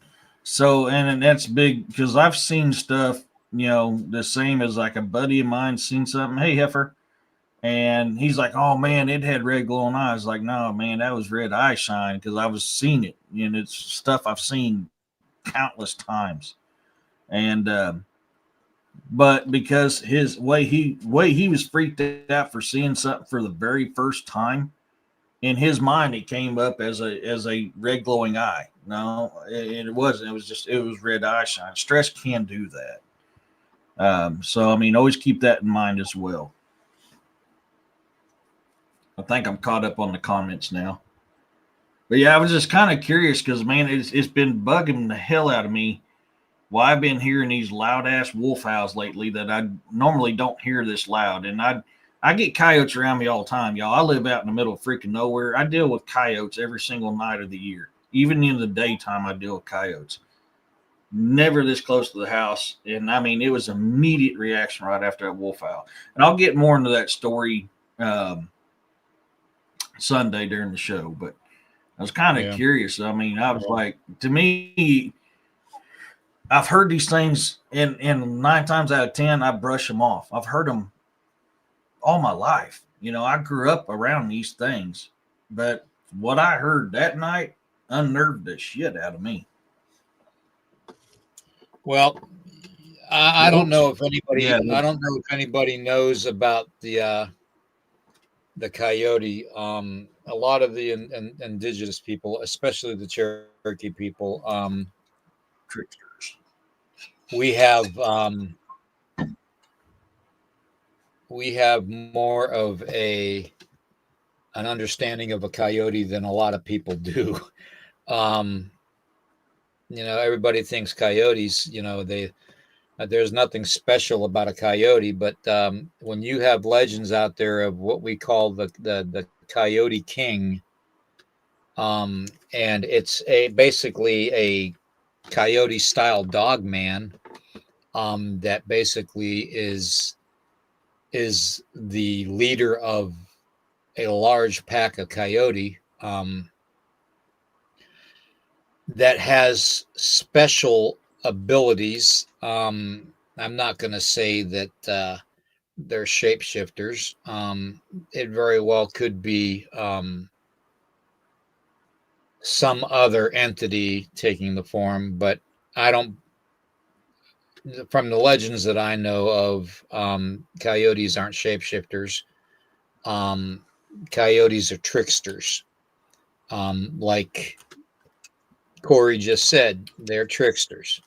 that's big, because I've seen stuff, the same as like a buddy of mine seen something. Hey, heifer, and he's like, "Oh man, it had red glowing eyes." Like, no, man, that was red eye shine, because I was seeing it, and it's stuff I've seen countless times, and but because his way he was freaked out for seeing something for the very first time. In his mind, it came up as a red glowing eye. No, it wasn't. It was red eye shine. Stress can do that. So I mean, always keep that in mind as well. I think I'm caught up on the comments now. But yeah, I was just kind of curious, because man, it's been bugging the hell out of me. Well, I've been hearing these loud ass wolf howls lately that I normally don't hear this loud, and I get coyotes around me all the time, y'all. I live out in the middle of freaking nowhere. I deal with coyotes every single night of the year. Even in the daytime, I deal with coyotes. Never this close to the house. And I mean, it was immediate reaction right after that wolf howl. And I'll get more into that story Sunday during the show. But I was kind of curious. I mean, I was like, to me, I've heard these things, and 9 times out of 10, I brush them off. I've heard them all my life. I grew up around these things, but what I heard that night unnerved the shit out of me. Well, I don't know if anybody. I don't know if anybody knows about the coyote. A lot of the indigenous people, especially the Cherokee people, Tricksters. We have more of an understanding of a coyote than a lot of people do. Everybody thinks coyotes, there's nothing special about a coyote, but when you have legends out there of what we call the Coyote King, and it's basically a coyote style dog man, that basically is the leader of a large pack of coyote, that has special abilities. I'm not going to say that they're shapeshifters. It very well could be some other entity taking the form, but I don't. From the legends that I know of, coyotes aren't shapeshifters. Coyotes are tricksters. Like Corey just said, they're tricksters.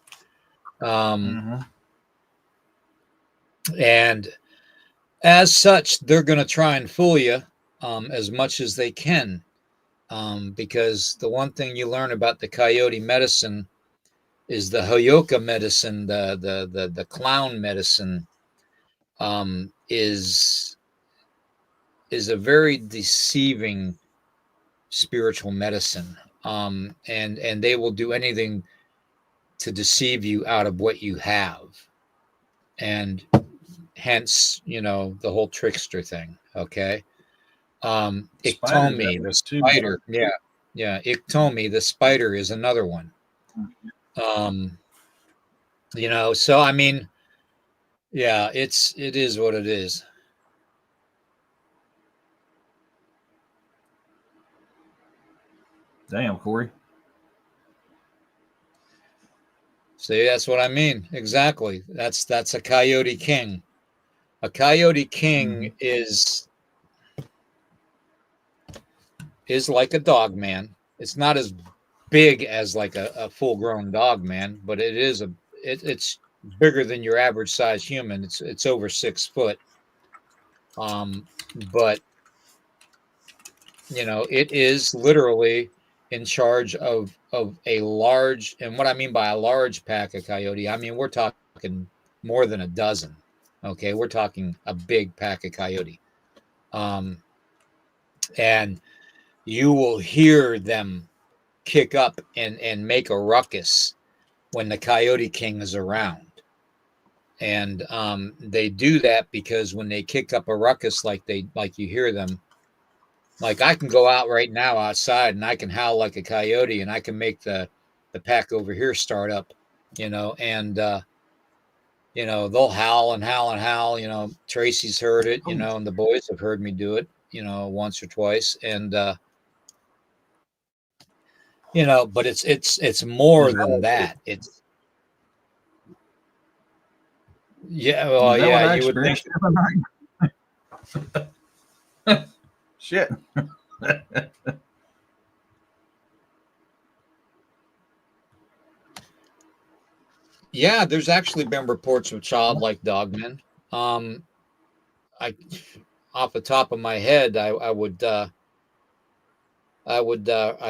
And as such, they're going to try and fool you as much as they can, because the one thing you learn about the coyote medicine is the Hoyoka medicine, the clown medicine, is a very deceiving spiritual medicine, and they will do anything to deceive you out of what you have, and hence, the whole trickster thing. Okay. Iktomi, the spider. Yeah. Iktomi, the spider, is another one. So I mean, yeah, it is what it is. Damn, Corey. See, that's what I mean. Exactly. That's a coyote king. A coyote king is like a dog man. It's not as big as like a full grown dog man, but it's bigger than your average size human. It's over 6 foot. But it is literally in charge of a large, and what I mean by a large pack of coyote, I mean we're talking more than a dozen. Okay, we're talking a big pack of coyote. And you will hear them kick up and make a ruckus when the Coyote King is around. And they do that because when they kick up a ruckus, like you hear them, like I can go out right now outside and I can howl like a coyote and I can make the pack over here start up, and they'll howl and howl and howl. Tracy's heard it, and the boys have heard me do it, once or twice. And but it's more than that. It's well, yeah, you would think. Shit. Yeah, there's actually been reports of childlike dogmen. I, off the top of my head, I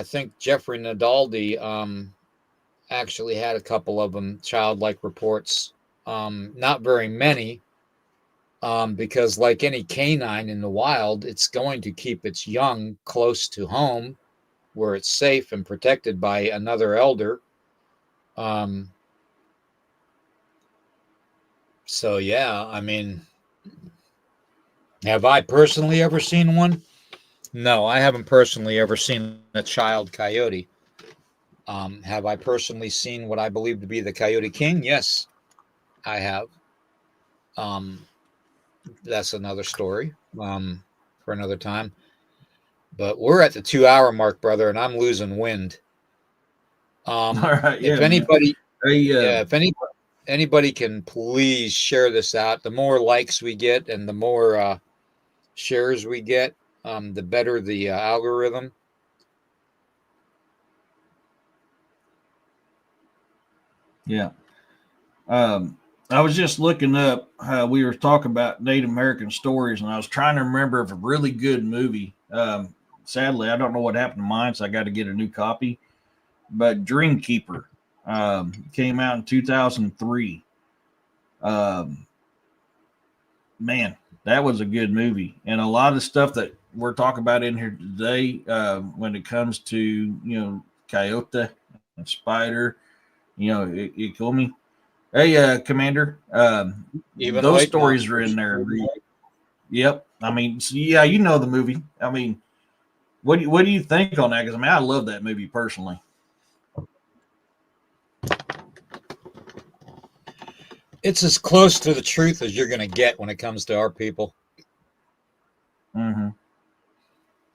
think Jeffrey Nadaldi actually had a couple of them, childlike reports. Not very many, because like any canine in the wild, it's going to keep its young close to home where it's safe and protected by another elder. So yeah, I mean, have I personally ever seen one? No, I haven't personally ever seen a child coyote. Have I personally seen what I believe to be the Coyote King? Yes, I have. That's another story for another time. But we're at the 2-hour mark, brother, and I'm losing wind. All right. Yeah, if anybody, if anybody can please share this out. The more likes we get and the more shares we get, the better the algorithm. Yeah. I was just looking up how we were talking about Native American stories, and I was trying to remember of a really good movie. Sadly, I don't know what happened to mine, so I got to get a new copy. But Dreamkeeper came out in 2003. Man, that was a good movie. And a lot of stuff that we're talking about in here today, when it comes to, coyote and spider, Ikomi. Hey, Commander, Even those late stories are monsters. in there. Yep. I mean, so, yeah, you know the movie. I mean, what do you think on that? Because, I mean, I love that movie personally. It's as close to the truth as you're going to get when it comes to our people. Mm-hmm.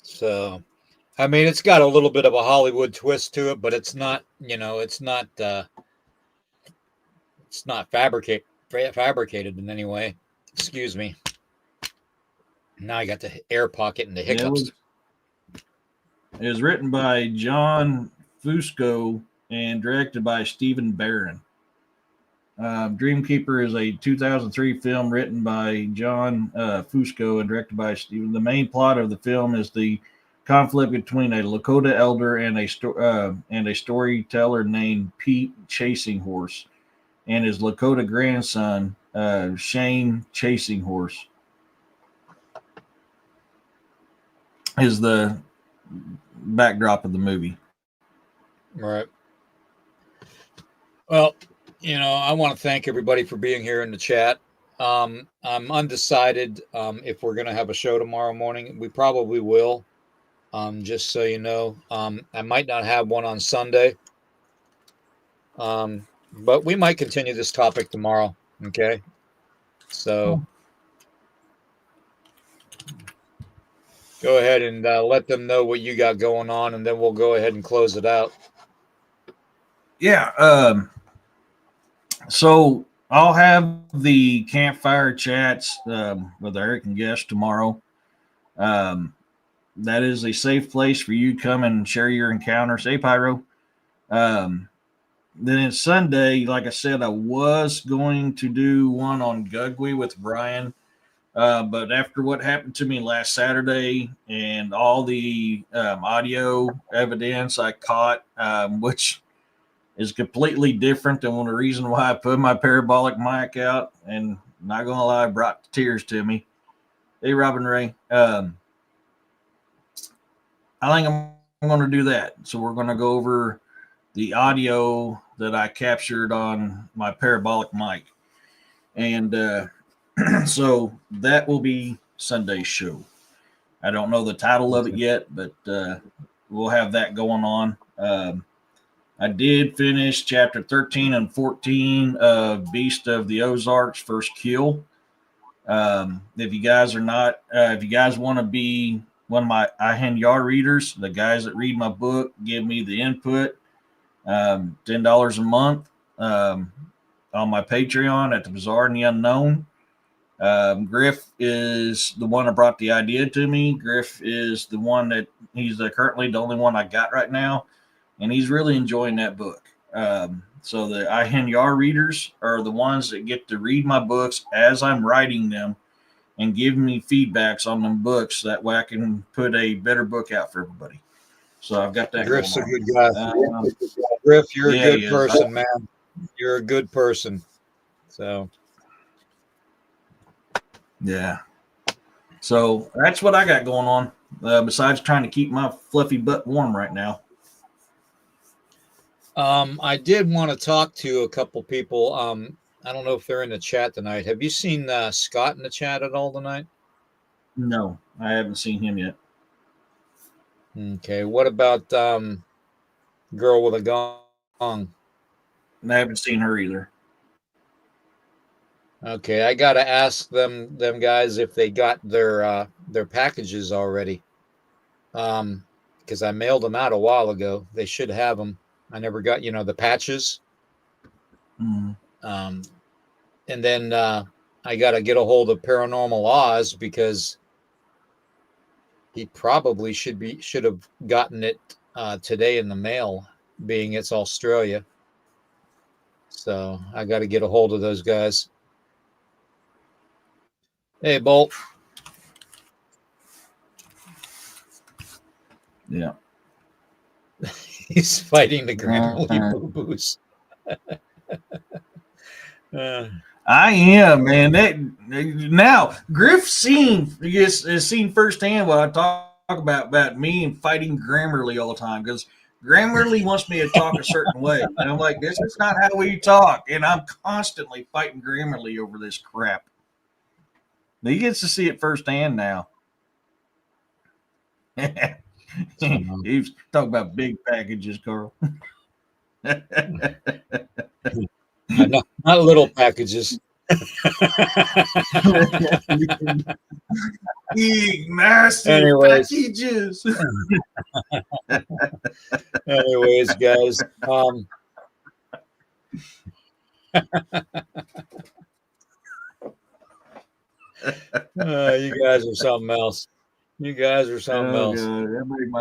So, I mean, it's got a little bit of a Hollywood twist to it, but it's not, it's not fabricated in any way. Excuse me. Now I got the air pocket and the hiccups. It was written by John Fusco and directed by Stephen Barron. Dreamkeeper is a 2003 film written by John Fusco and directed by Steven. The main plot of the film is the conflict between a Lakota elder and a storyteller named Pete Chasing Horse and his Lakota grandson, Shane Chasing Horse, is the backdrop of the movie. Right. Well, I want to thank everybody for being here in the chat. I'm undecided if we're going to have a show tomorrow morning. We probably will. Just so you know, I might not have one on Sunday. But we might continue this topic tomorrow. Okay. So go ahead and let them know what you got going on, and then we'll go ahead and close it out. Yeah. So I'll have the campfire chats with Eric and guests tomorrow. That is a safe place for you to come and share your encounters. Hey, Pyro. Then it's Sunday. Like I said, I was going to do one on Gugwe with Ryan. But after what happened to me last Saturday and all the audio evidence I caught, which is completely different than the reason why I put my parabolic mic out, and not going to lie, brought tears to me. Hey, Robin Ray. I think I'm going to do that. So we're going to go over the audio that I captured on my parabolic mic. And so that will be Sunday's show. I don't know the title of it yet, but we'll have that going on. I did finish chapter 13 and 14 of Beast of the Ozarks, First Kill. If you guys want to be one of my IHN readers, the guys that read my book, give me the input, $10 a month on my Patreon at the Bizarre and the Unknown. Griff is the one that brought the idea to me. Griff is the one that he's currently the only one I got right now, and he's really enjoying that book. So the IHN readers are the ones that get to read my books as I'm writing them and give me feedbacks on them books. That way I can put a better book out for everybody. So I've got that. Griff's a good guy. Griff, you're a good person, man. You're a good person. So. Yeah. So that's what I got going on, besides trying to keep my fluffy butt warm right now. I did want to talk to a couple people. I don't know if they're in the chat tonight. Have you seen Scott in the chat at all tonight? No, I haven't seen him yet. Okay. What about Girl with a Gong? I haven't seen her either. Okay, I gotta ask them guys if they got their packages already. Because I mailed them out a while ago. They should have them. I never got the patches. Mm-hmm. And then I gotta get a hold of Paranormal Oz because he probably should have gotten it today in the mail, being it's Australia. So I got to get a hold of those guys. Hey, Bolt. Yeah. He's fighting the Grammarly boo-boos. I am, man. Now Griff has seen firsthand what I talk about me and fighting Grammarly all the time, because Grammarly wants me to talk a certain way, and I'm like, this is not how we talk, and I'm constantly fighting Grammarly over this crap. He gets to see it firsthand now. He's talking about big packages, Carl. Not little packages. Big, massive packages. Anyways, guys. You guys are something else.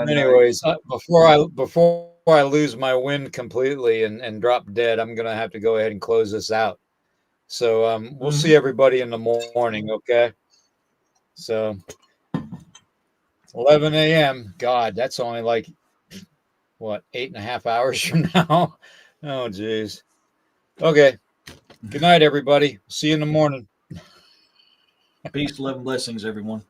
Anyways, before I lose my wind completely and drop dead, I'm gonna have to go ahead and close this out. So we'll see everybody in the morning. Okay. So 11 a.m. God, that's only like what, 8.5 hours from now. Oh, geez. Okay. Good night, everybody. See you in the morning. Peace, love, and blessings, everyone.